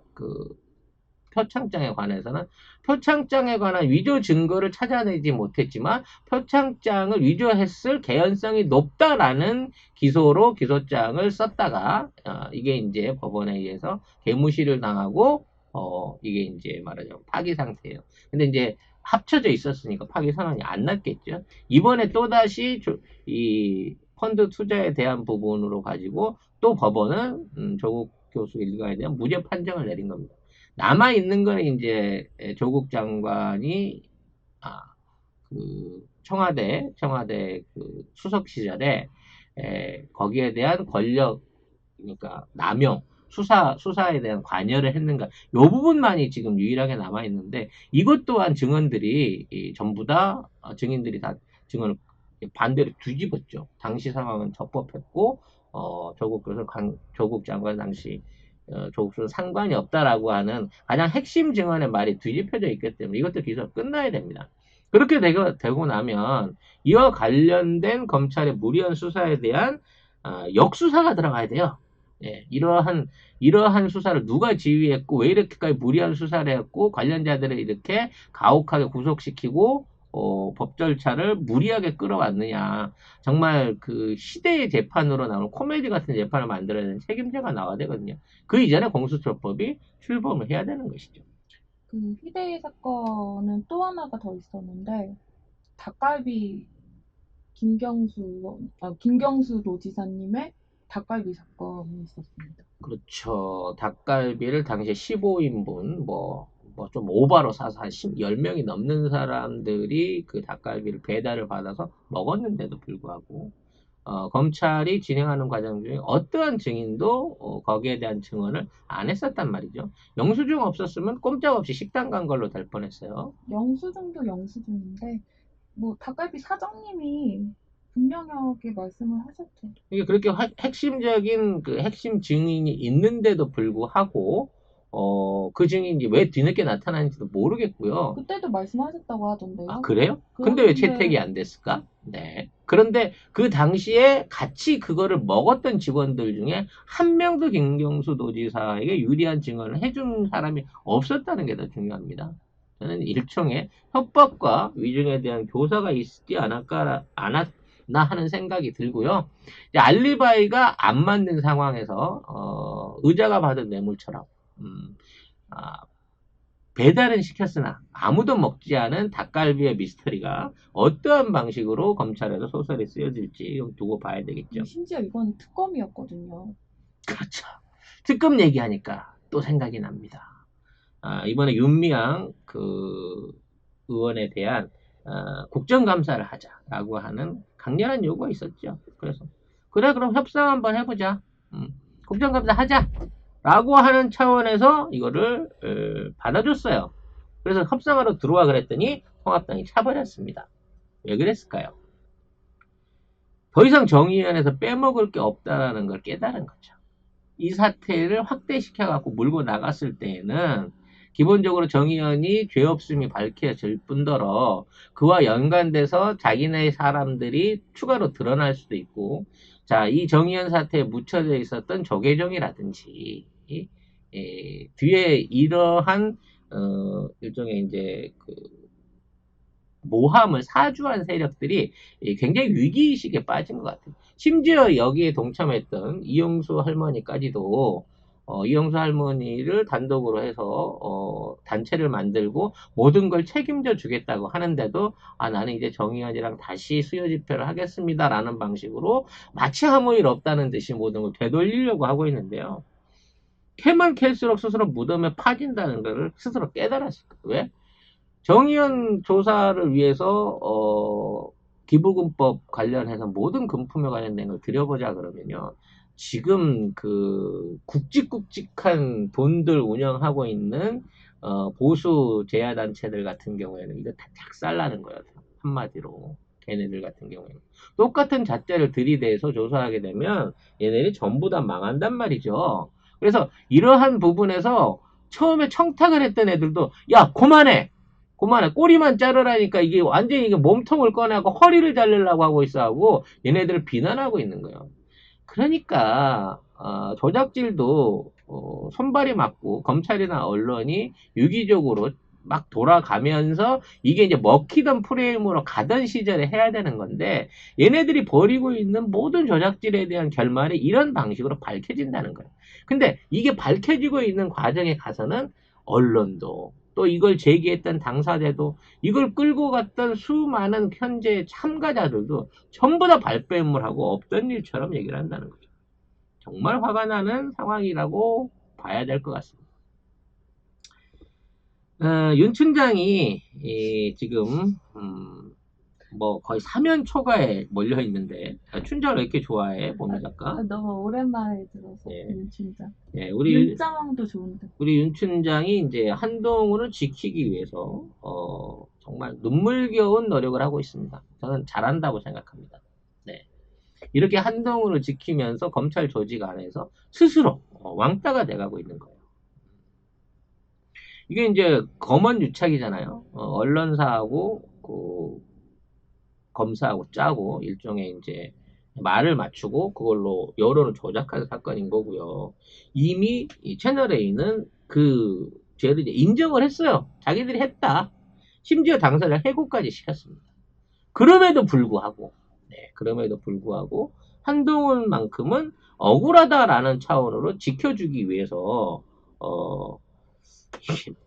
표창장에 관해서는 표창장에 관한 위조 증거를 찾아내지 못했지만 표창장을 위조했을 개연성이 높다라는 기소로 기소장을 썼다가 이게 이제 법원에 의해서 개무시를 당하고 이게 이제 말하자면 파기 상태예요. 근데 이제 합쳐져 있었으니까 파기 선언이 안 났겠죠. 이번에 또다시 이 펀드 투자에 대한 부분으로 가지고 또 법원은 조국 교수 일가에 대한 무죄 판정을 내린 겁니다. 남아 있는 거는 이제 조국 장관이 청와대 수석 시절에 거기에 대한 권력, 그러니까 남용, 수사에 대한 관여를 했는가, 이 부분만이 지금 유일하게 남아 있는데, 이것 또한 전부 다 증인들이 다 증언을 반대로 뒤집었죠. 당시 상황은 적법했고 조국 장관 당시 조국수는 상관이 없다라고 하는 가장 핵심 증언의 말이 뒤집혀져 있기 때문에 이것도 기소가 끝나야 됩니다. 그렇게 되고 나면 이와 관련된 검찰의 무리한 수사에 대한 역수사가 들어가야 돼요. 예, 이러한 수사를 누가 지휘했고 왜 이렇게까지 무리한 수사를 했고 관련자들을 이렇게 가혹하게 구속시키고 법 절차를 무리하게 끌어왔느냐. 정말 그 시대의 재판으로 나오는 코미디 같은 재판을 만들어야 되는 책임자가 나와야 되거든요. 그 이전에 공수처법이 출범을 해야 되는 것이죠. 그 희대의 사건은 또 하나가 더 있었는데, 닭갈비 김경수 도지사님의 닭갈비 사건이 있었습니다. 그렇죠. 닭갈비를 당시에 15인분, 좀 오바로 사서 한 10명이 넘는 사람들이 그 닭갈비를 배달을 받아서 먹었는데도 불구하고, 검찰이 진행하는 과정 중에 어떠한 증인도 거기에 대한 증언을 안 했었단 말이죠. 영수증 없었으면 꼼짝없이 식당 간 걸로 될 뻔했어요. 영수증도 영수증인데 뭐 닭갈비 사장님이 분명하게 말씀을 하셨죠. 이게 그렇게 핵심적인 그 핵심 증인이 있는데도 불구하고 그 증인이 왜 뒤늦게 나타나는지도 모르겠고요. 그때도 말씀하셨다고 하던데요. 아, 그래요? 근데 왜 채택이 안 됐을까? 네. 그런데 그 당시에 같이 그거를 먹었던 직원들 중에 한 명도 김경수 도지사에게 유리한 증언을 해준 사람이 없었다는 게 더 중요합니다. 저는 일종의 협박과 위증에 대한 교사가 있지 않았나 하는 생각이 들고요. 이제 알리바이가 안 맞는 상황에서 의자가 받은 뇌물처럼 아, 배달은 시켰으나 아무도 먹지 않은 닭갈비의 미스터리가 어떠한 방식으로 검찰에서 소설에 쓰여질지 좀 두고 봐야 되겠죠. 심지어 이건 특검이었거든요. 그렇죠. 특검 얘기하니까 또 생각이 납니다. 이번에 윤미향 그 의원에 대한 국정감사를 하자라고 하는 강렬한 요구가 있었죠. 그래서 그래 그럼 협상 한번 해보자. 국정감사 하자. 라고 하는 차원에서 이거를 받아줬어요. 그래서 협상하러 들어와 그랬더니 통합당이 차버렸습니다. 왜 그랬을까요? 더 이상 정의연에서 빼먹을 게 없다라는 걸 깨달은 거죠. 이 사태를 확대시켜갖고 물고 나갔을 때에는 기본적으로 정의연이 죄 없음이 밝혀질 뿐더러 그와 연관돼서 자기네 사람들이 추가로 드러날 수도 있고, 자, 이 정의연 사태에 묻혀져 있었던 조계종이라든지 뒤에 이러한 일종의 이제 그 모함을 사주한 세력들이 굉장히 위기의식에 빠진 것 같아요. 심지어 여기에 동참했던 이용수 할머니까지도 이용수 할머니를 단독으로 해서 단체를 만들고 모든 걸 책임져 주겠다고 하는데도 나는 이제 정의연이랑 다시 수요 집회를 하겠습니다라는 방식으로 마치 아무 일 없다는 듯이 모든 걸 되돌리려고 하고 있는데요. 캐만 캘수록 스스로 무덤에 파진다는 것을 스스로 깨달았을 거예요. 왜? 정의연 조사를 위해서 기부금법 관련해서 모든 금품에 관련된 걸 들여보자 그러면요. 지금 그 굵직굵직한 돈들 운영하고 있는 보수 제야단체들 같은 경우에는 이거 다 작살나는 거예요. 한마디로. 걔네들 같은 경우에는. 똑같은 잣대를 들이대서 조사하게 되면 얘네들이 전부 다 망한단 말이죠. 그래서 이러한 부분에서 처음에 청탁을 했던 애들도 야 그만해 꼬리만 자르라니까 이게 완전히 이게 몸통을 꺼내고 허리를 자르려고 하고 있어 하고 얘네들을 비난하고 있는 거예요. 그러니까 조작질도 손발이 맞고 검찰이나 언론이 유기적으로 막 돌아가면서 이게 이제 먹히던 프레임으로 가던 시절에 해야 되는 건데 얘네들이 벌이고 있는 모든 조작질에 대한 결말이 이런 방식으로 밝혀진다는 거예요. 근데 이게 밝혀지고 있는 과정에 가서는 언론도 또 이걸 제기했던 당사자도 이걸 끌고 갔던 수많은 현재 참가자들도 전부 다 발뺌을 하고 없던 일처럼 얘기를 한다는 거죠. 정말 화가 나는 상황이라고 봐야 될 것 같습니다. 윤 춘장이 지금 뭐 거의 사면 초과에 몰려 있는데 춘장을 왜 이렇게 좋아해 보미 작가? 너무 오랜만에 들어서 예. 윤춘장. 예, 윤짱왕도 좋은데. 우리 윤 춘장이 이제 한동훈을 지키기 위해서 정말 눈물겨운 노력을 하고 있습니다. 저는 잘한다고 생각합니다. 네. 이렇게 한동훈을 지키면서 검찰 조직 안에서 스스로 왕따가 돼가고 있는 거예요. 이게 이제 검언 유착이잖아요. 언론사하고 검사하고 짜고 일종의 이제 말을 맞추고 그걸로 여론을 조작한 사건인 거고요. 이미 이 채널A는 그 죄를 이제 인정을 했어요. 자기들이 했다. 심지어 당사자 해고까지 시켰습니다. 그럼에도 불구하고 한동훈만큼은 억울하다라는 차원으로 지켜주기 위해서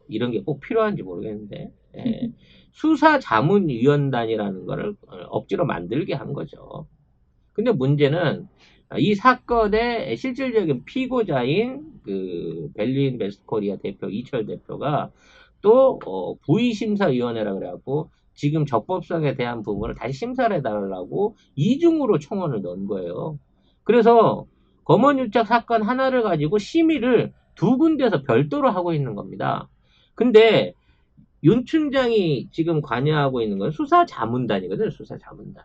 이런 게 꼭 필요한지 모르겠는데 수사자문위원단이라는 거를 억지로 만들게 한 거죠. 근데 문제는 이 사건의 실질적인 피고자인 그 벨린 베스코리아 대표 이철 대표가 또 부의심사위원회라 그래갖고 지금 적법성에 대한 부분을 다시 심사를 해달라고 이중으로 청원을 넣은 거예요. 그래서 검언유착 사건 하나를 가지고 심의를 두 군데서 별도로 하고 있는 겁니다. 근데 윤 총장이 지금 관여하고 있는 건 수사자문단이거든요. 수사자문단.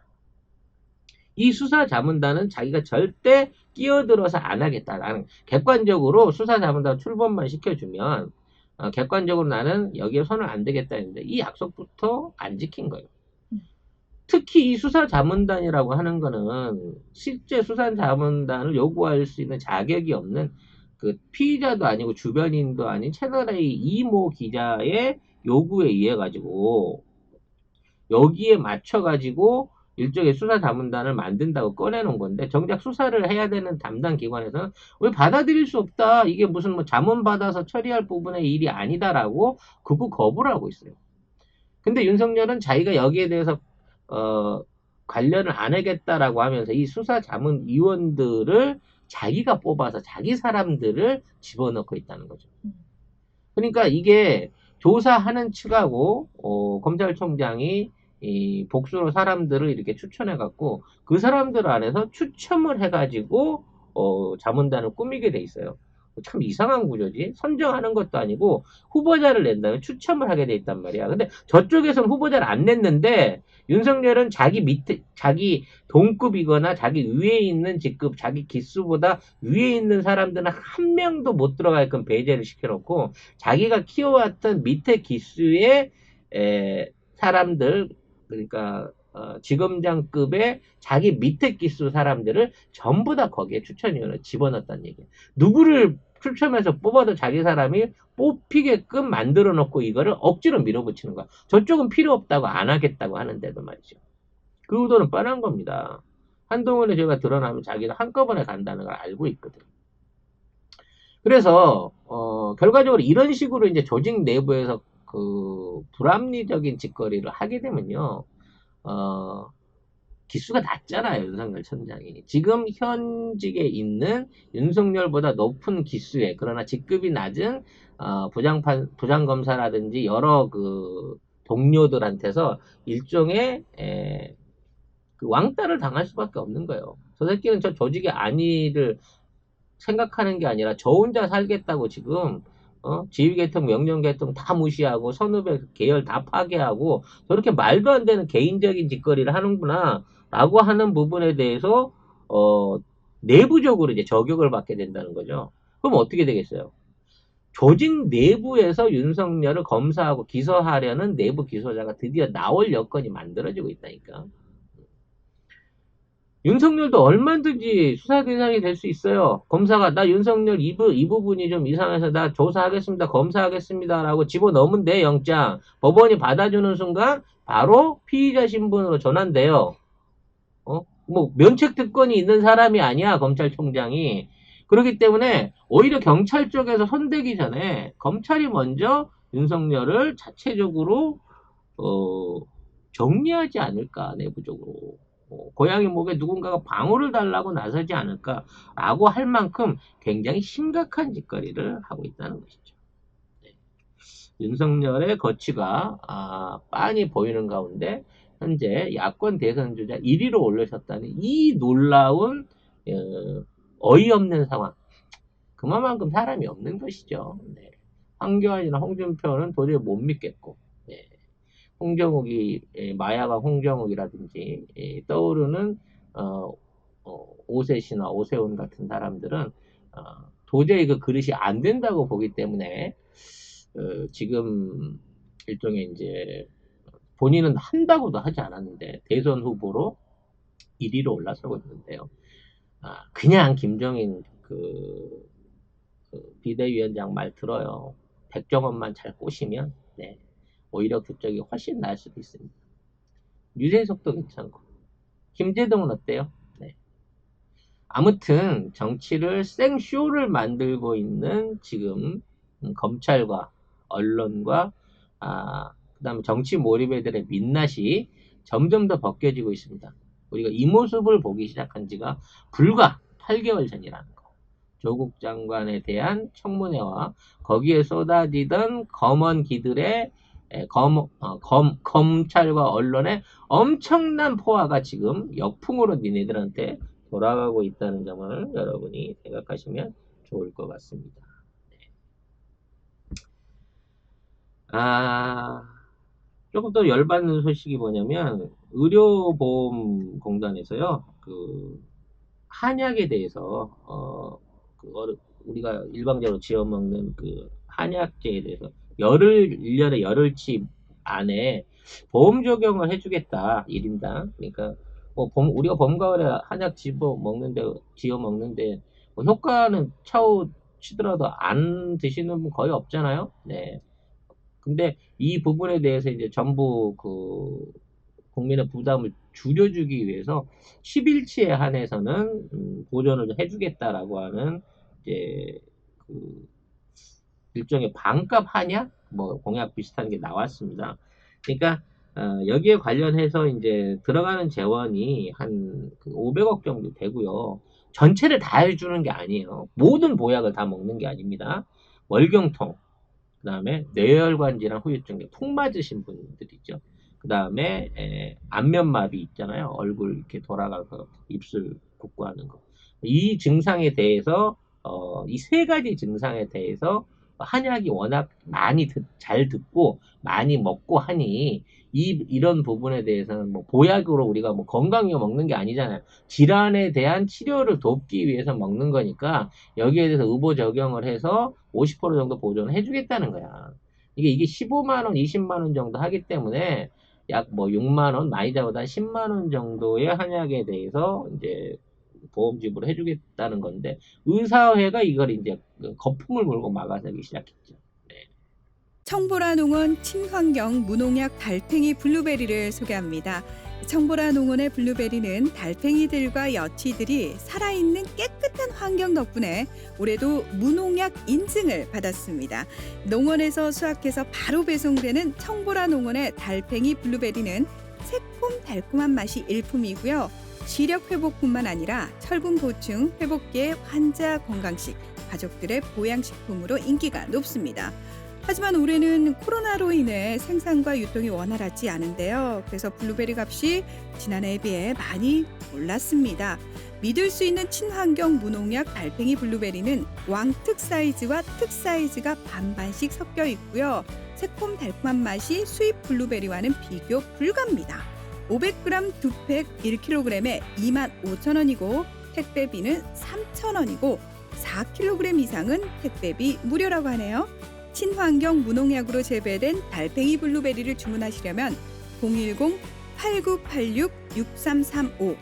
이 수사자문단은 자기가 절대 끼어들어서 안 하겠다라는, 객관적으로 수사자문단 출범만 시켜주면 객관적으로 나는 여기에 손을 안 대겠다 했는데 이 약속부터 안 지킨 거예요. 특히 이 수사자문단이라고 하는 거는 실제 수사자문단을 요구할 수 있는 자격이 없는 그 피의자도 아니고 주변인도 아닌 채널A 이모 기자의 요구에 의해 가지고 여기에 맞춰 가지고 일종의 수사자문단을 만든다고 꺼내놓은 건데, 정작 수사를 해야 되는 담당 기관에서는 왜 받아들일 수 없다, 이게 무슨 뭐 자문 받아서 처리할 부분의 일이 아니다라고 극구 거부를 하고 있어요. 근데 윤석열은 자기가 여기에 대해서 관련을 안 하겠다라고 하면서 이 수사자문위원들을 자기가 뽑아서 자기 사람들을 집어넣고 있다는 거죠. 그러니까 이게 조사하는 측하고 검찰총장이 이 복수로 사람들을 이렇게 추천해갖고 그 사람들 안에서 추첨을 해가지고 자문단을 꾸미게 돼 있어요. 참 이상한 구조지. 선정하는 것도 아니고 후보자를 낸 다음에 추첨을 하게 돼 있단 말이야. 근데 저쪽에서는 후보자를 안 냈는데 윤석열은 자기 밑에, 자기 동급이거나 자기 위에 있는 직급, 자기 기수보다 위에 있는 사람들은 한 명도 못 들어가게끔 배제를 시켜놓고 자기가 키워왔던 밑에 기수의 사람들, 그러니까 지검장급의 자기 밑에 기수 사람들을 전부 다 거기에 추천위원을 집어넣었다는 얘기예요. 누구를 추첨해서 뽑아도 자기 사람이 뽑히게끔 만들어 놓고 이거를 억지로 밀어붙이는 거야. 저쪽은 필요 없다고 안 하겠다고 하는데도 말이죠. 그 의도는 뻔한 겁니다. 한동훈의 죄가 드러나면 자기는 한꺼번에 간다는 걸 알고 있거든. 그래서 결과적으로 이런 식으로 이제 조직 내부에서 그 불합리적인 짓거리를 하게 되면요, 기수가 낮잖아요, 윤석열 천장이. 지금 현직에 있는 윤석열보다 높은 기수에, 그러나 직급이 낮은 부장검사라든지 여러 그 동료들한테서 일종의 그 왕따를 당할 수밖에 없는 거예요. 저 새끼는 저 조직의 안위를 생각하는 게 아니라 저 혼자 살겠다고 지금 지휘계통, 명령계통 다 무시하고 선후배 계열 다 파괴하고 저렇게 말도 안 되는 개인적인 짓거리를 하는구나 라고 하는 부분에 대해서 내부적으로 이제 저격을 받게 된다는 거죠. 그럼 어떻게 되겠어요? 조직 내부에서 윤석열을 검사하고 기소하려는 내부 기소자가 드디어 나올 여건이 만들어지고 있다니까. 윤석열도 얼마든지 수사 대상이 될 수 있어요. 검사가 나 윤석열 이 부분이 좀 이상해서 나 조사하겠습니다, 검사하겠습니다 라고 집어넣으면 돼. 영장 법원이 받아주는 순간 바로 피의자 신분으로 전환돼요. 뭐 면책 특권이 있는 사람이 아니야, 검찰총장이. 그렇기 때문에 오히려 경찰 쪽에서 손대기 전에 검찰이 먼저 윤석열을 자체적으로 정리하지 않을까, 내부적으로. 고양이 목에 누군가가 방울을 달라고 나서지 않을까라고 할 만큼 굉장히 심각한 짓거리를 하고 있다는 것이죠. 네. 윤석열의 거취가 빤히 보이는 가운데 현재 야권 대선 주자 1위로 올라섰다는 이 놀라운 어이없는 상황. 그만큼 사람이 없는 것이죠. 네. 황교안이나 홍준표는 도저히 못 믿겠고, 네. 홍정욱이 마야가 홍정욱이라든지 떠오르는 오세시나 오세훈 같은 사람들은 도저히 그 그릇이 안 된다고 보기 때문에 지금 일종의 이제 본인은 한다고도 하지 않았는데 대선 후보로 1위로 올라서고 있는데요. 그냥 김종인 그 비대위원장 말 들어요. 백종원만 잘 꼬시면 네. 오히려 그쪽이 훨씬 나을 수도 있습니다. 유재석도 괜찮고. 김재동은 어때요? 네. 아무튼 정치를 생쇼를 만들고 있는 지금 검찰과 언론과 그 다음에 정치 몰입애들의 민낯이 점점 더 벗겨지고 있습니다. 우리가 이 모습을 보기 시작한 지가 불과 8개월 전이라는 거. 조국 장관에 대한 청문회와 거기에 쏟아지던 검언기들의 검찰과 언론의 엄청난 포화가 지금 역풍으로 니네들한테 돌아가고 있다는 점을 여러분이 생각하시면 좋을 것 같습니다. 조금 더 열받는 소식이 뭐냐면 의료보험공단에서요, 한약에 대해서 우리가 일반적으로 지어 먹는 그 한약제에 대해서 1년에 열흘치 안에 보험 적용을 해주겠다. 1인당. 그러니까 우리가 봄 가을에 한약 지어 먹는데 뭐 효과는 차후 치더라도 안 드시는 분 거의 없잖아요. 네. 근데 이 부분에 대해서 이제 전부 국민의 부담을 줄여주기 위해서 10일치에 한해서는 보전을 해주겠다라고 하는 이제 일종의 반값 한약 뭐 공약 비슷한 게 나왔습니다. 그러니까 여기에 관련해서 이제 들어가는 재원이 한 500억 정도 되고요. 전체를 다 해주는 게 아니에요. 모든 보약을 다 먹는 게 아닙니다. 월경통, 그 다음에 뇌혈관 질환 후유증, 푹 맞으신 분들이죠. 그 다음에 안면마비 있잖아요. 얼굴 이렇게 돌아가서 입술 굽고 하는 거. 이 증상에 대해서 이 세 가지 증상에 대해서 한약이 워낙 많이 잘 듣고 많이 먹고 하니 이런 부분에 대해서는 뭐 보약으로 우리가 뭐 건강에 먹는 게 아니잖아요. 질환에 대한 치료를 돕기 위해서 먹는 거니까 여기에 대해서 의무 적용을 해서 50% 정도 보존을 해주겠다는 거야. 이게 15만 원, 20만 원 정도 하기 때문에 약 뭐 6만 원, 많이 잡아도 한 10만 원 정도의 한약에 대해서 이제 보험 지불을 해주겠다는 건데 의사회가 이걸 이제 거품을 물고 막아서기 시작했죠. 네. 청보라 농원 친환경 무농약 달팽이 블루베리를 소개합니다. 청보라 농원의 블루베리는 달팽이들과 여치들이 살아있는 깨끗한 환경 덕분에 올해도 무농약 인증을 받았습니다. 농원에서 수확해서 바로 배송되는 청보라 농원의 달팽이 블루베리는 새콤달콤한 맛이 일품이고요. 시력 회복뿐만 아니라 철분 보충, 회복계 환자 건강식, 가족들의 보양식품으로 인기가 높습니다. 하지만 올해는 코로나로 인해 생산과 유통이 원활하지 않은데요. 그래서 블루베리 값이 지난해에 비해 많이 올랐습니다. 믿을 수 있는 친환경 무농약 달팽이 블루베리는 왕특 사이즈와 특 사이즈가 반반씩 섞여 있고요. 새콤달콤한 맛이 수입 블루베리와는 비교 불가입니다. 500g 2팩 1kg에 25,000원이고 택배비는 3,000원이고 4kg 이상은 택배비 무료라고 하네요. 친환경 무농약으로 재배된 달팽이 블루베리를 주문하시려면 010-8986-6335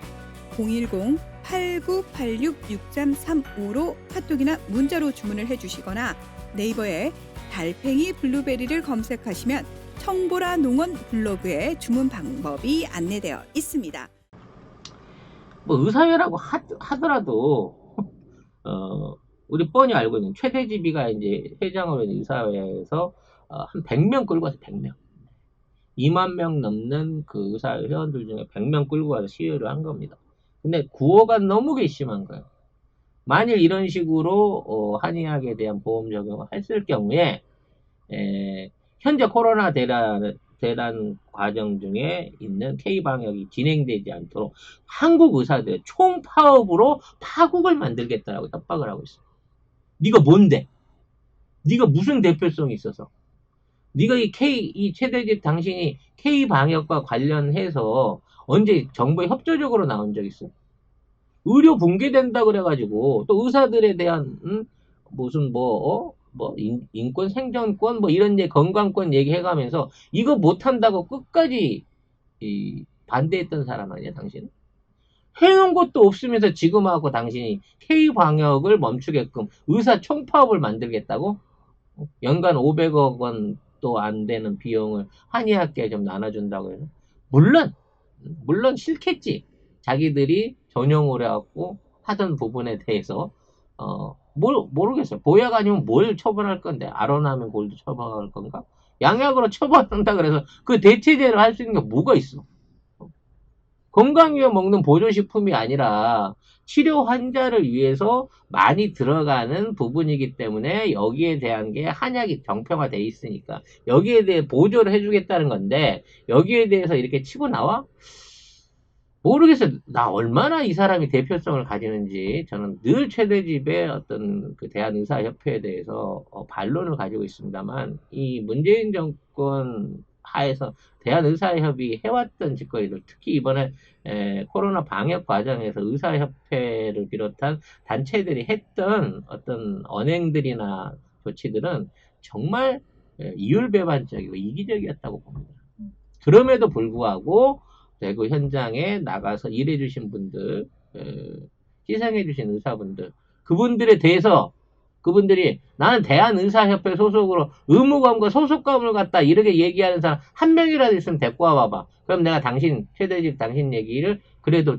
010-8986-6335로 카톡이나 문자로 주문을 해주시거나 네이버에 달팽이 블루베리를 검색하시면 청보라 농원 블로그에 주문 방법이 안내되어 있습니다. 뭐 의사회라고 하더라도 우리 뻔히 알고 있는 최대지비가 이제 회장으로 있는 의사회에서 한 100명 끌고 와서 100명 2만 명 넘는 그 의사회 회원들 중에 100명 끌고 와서 시위를 한 겁니다. 근데 구호가 너무 괘씸한 거예요. 만일 이런 식으로 한의학에 대한 보험 적용을 했을 경우에 현재 코로나 대란 과정 중에 있는 K방역이 진행되지 않도록 한국 의사들의 총파업으로 파국을 만들겠다라고 협박을 하고 있어요. 네가 뭔데? 네가 무슨 대표성이 있어서? 네가 이 최대집 당신이 K방역과 관련해서 언제 정부에 협조적으로 나온 적 있어? 의료 붕괴된다 그래가지고 또 의사들에 대한 무슨 인권, 생존권, 이런 건강권 얘기해가면서 이거 못한다고 끝까지 반대했던 사람 아니야, 당신? 해놓은 것도 없으면서 지금하고 당신이 K방역을 멈추게끔 의사 총파업을 만들겠다고? 연간 500억 원도 안 되는 비용을 한의학계에 좀 나눠준다고 해서. 물론 싫겠지. 자기들이 전용을 해갖고 하던 부분에 대해서, 모르겠어요. 보약 아니면 뭘 처벌할 건데, 아로나민 골드 처벌할 건가? 양약으로 처벌한다 그래서 그 대체제를 할 수 있는 게 뭐가 있어? 건강위해 먹는 보조식품이 아니라 치료 환자를 위해서 많이 들어가는 부분이기 때문에 여기에 대한 게 한약이 정평화돼 있으니까 여기에 대해 보조를 해주겠다는 건데 여기에 대해서 이렇게 치고 나와? 모르겠어요. 나 얼마나 이 사람이 대표성을 가지는지 저는 늘 최대집의 어떤 그 대한의사협회에 대해서 반론을 가지고 있습니다만 이 문재인 정권 하에서 대한의사협이 해왔던 짓거리들 특히 이번에 코로나 방역 과정에서 의사협회를 비롯한 단체들이 했던 어떤 언행들이나 조치들은 정말 이율배반적이고 이기적이었다고 봅니다. 그럼에도 불구하고 대구 현장에 나가서 일해주신 분들, 희생해주신 의사분들, 그분들에 대해서 그분들이 나는 대한의사협회 소속으로 의무감과 소속감을 갖다 이렇게 얘기하는 사람 한 명이라도 있으면 데리고 와봐봐. 그럼 내가 최대집 당신 얘기를 그래도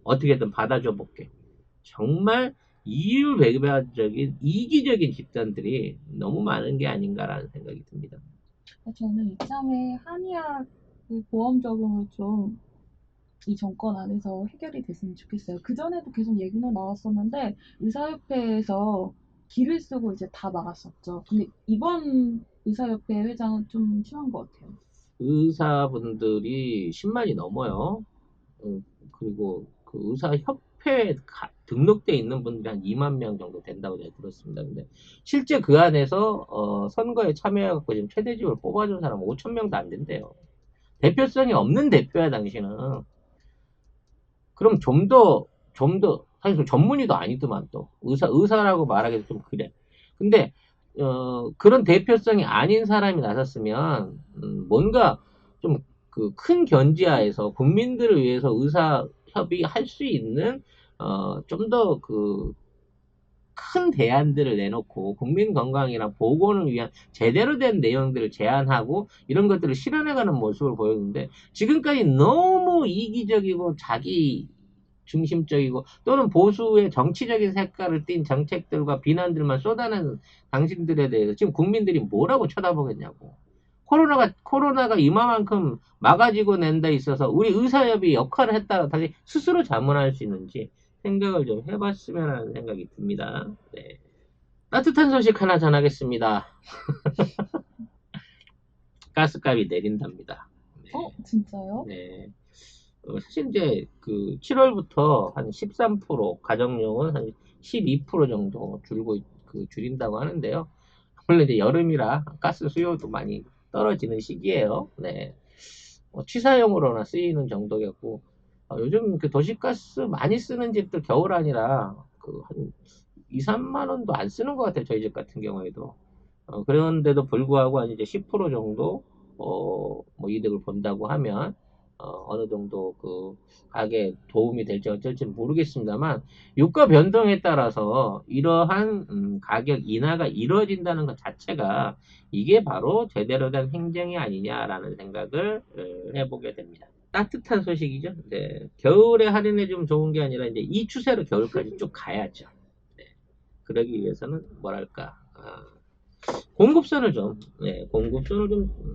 어떻게든 받아줘 볼게. 정말 이율배반적인 이기적인 집단들이 너무 많은 게 아닌가라는 생각이 듭니다. 저는 이참에 한의학 그 보험 적용을 좀 이 정권 안에서 해결이 됐으면 좋겠어요. 그전에도 계속 얘기는 나왔었는데 의사협회에서 기를 쓰고 이제 다 막았었죠. 근데 이번 의사협회 회장은 좀 심한 것 같아요. 의사분들이 10만이 넘어요. 그리고 그 의사협회에 등록돼 있는 분들이 한 2만 명 정도 된다고 제가 들었습니다. 근데 실제 그 안에서 선거에 참여해갖고 지금 최대집을 뽑아준 사람은 5천 명도 안 된대요. 대표성이 없는 대표야 당신은. 그럼 좀 더 사실 전문의도 아니더만 또 의사라고 말하기도 좀 그래. 근데 그런 대표성이 아닌 사람이 나섰으면 뭔가 좀 그 큰 견지하에서 국민들을 위해서 의사 협의할 수 있는 좀 더 그 큰 대안들을 내놓고 국민 건강이나 보건을 위한 제대로 된 내용들을 제안하고 이런 것들을 실현해가는 모습을 보였는데 지금까지 너무 이기적이고 자기 중심적이고 또는 보수의 정치적인 색깔을 띤 정책들과 비난들만 쏟아내는 당신들에 대해서 지금 국민들이 뭐라고 쳐다보겠냐고. 코로나가 이마만큼 막아지고 낸 데 있어서 우리 의사협이 역할을 했다가 다시 스스로 자문할 수 있는지 생각을 좀 해봤으면 하는 생각이 듭니다. 네. 따뜻한 소식 하나 전하겠습니다. 가스값이 내린답니다. 네. 진짜요? 네. 사실 이제 그 7월부터 한 13%, 가정용은 한 12% 정도 줄인다고 하는데요. 원래 이제 여름이라 가스 수요도 많이 떨어지는 시기예요. 네. 취사용으로나 쓰이는 정도겠고, 요즘 그 도시가스 많이 쓰는 집들 겨울 아니라 그 한 2, 3만 원도 안 쓰는 것 같아요. 저희 집 같은 경우에도. 그런데도 불구하고 한 이제 10% 정도 뭐 이득을 본다고 하면 어느 정도 그 가게에 도움이 될지 어쩔지 모르겠습니다만 유가 변동에 따라서 이러한 가격 인하가 이루어진다는 것 자체가 이게 바로 제대로 된 행정이 아니냐라는 생각을 해보게 됩니다. 따뜻한 소식이죠. 네. 겨울에 할인해 주면 좋은 게 아니라 이제 이 추세로 겨울까지 쭉 가야죠. 네. 그러기 위해서는 뭐랄까 공급선을 좀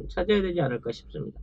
찾아야 되지 않을까 싶습니다.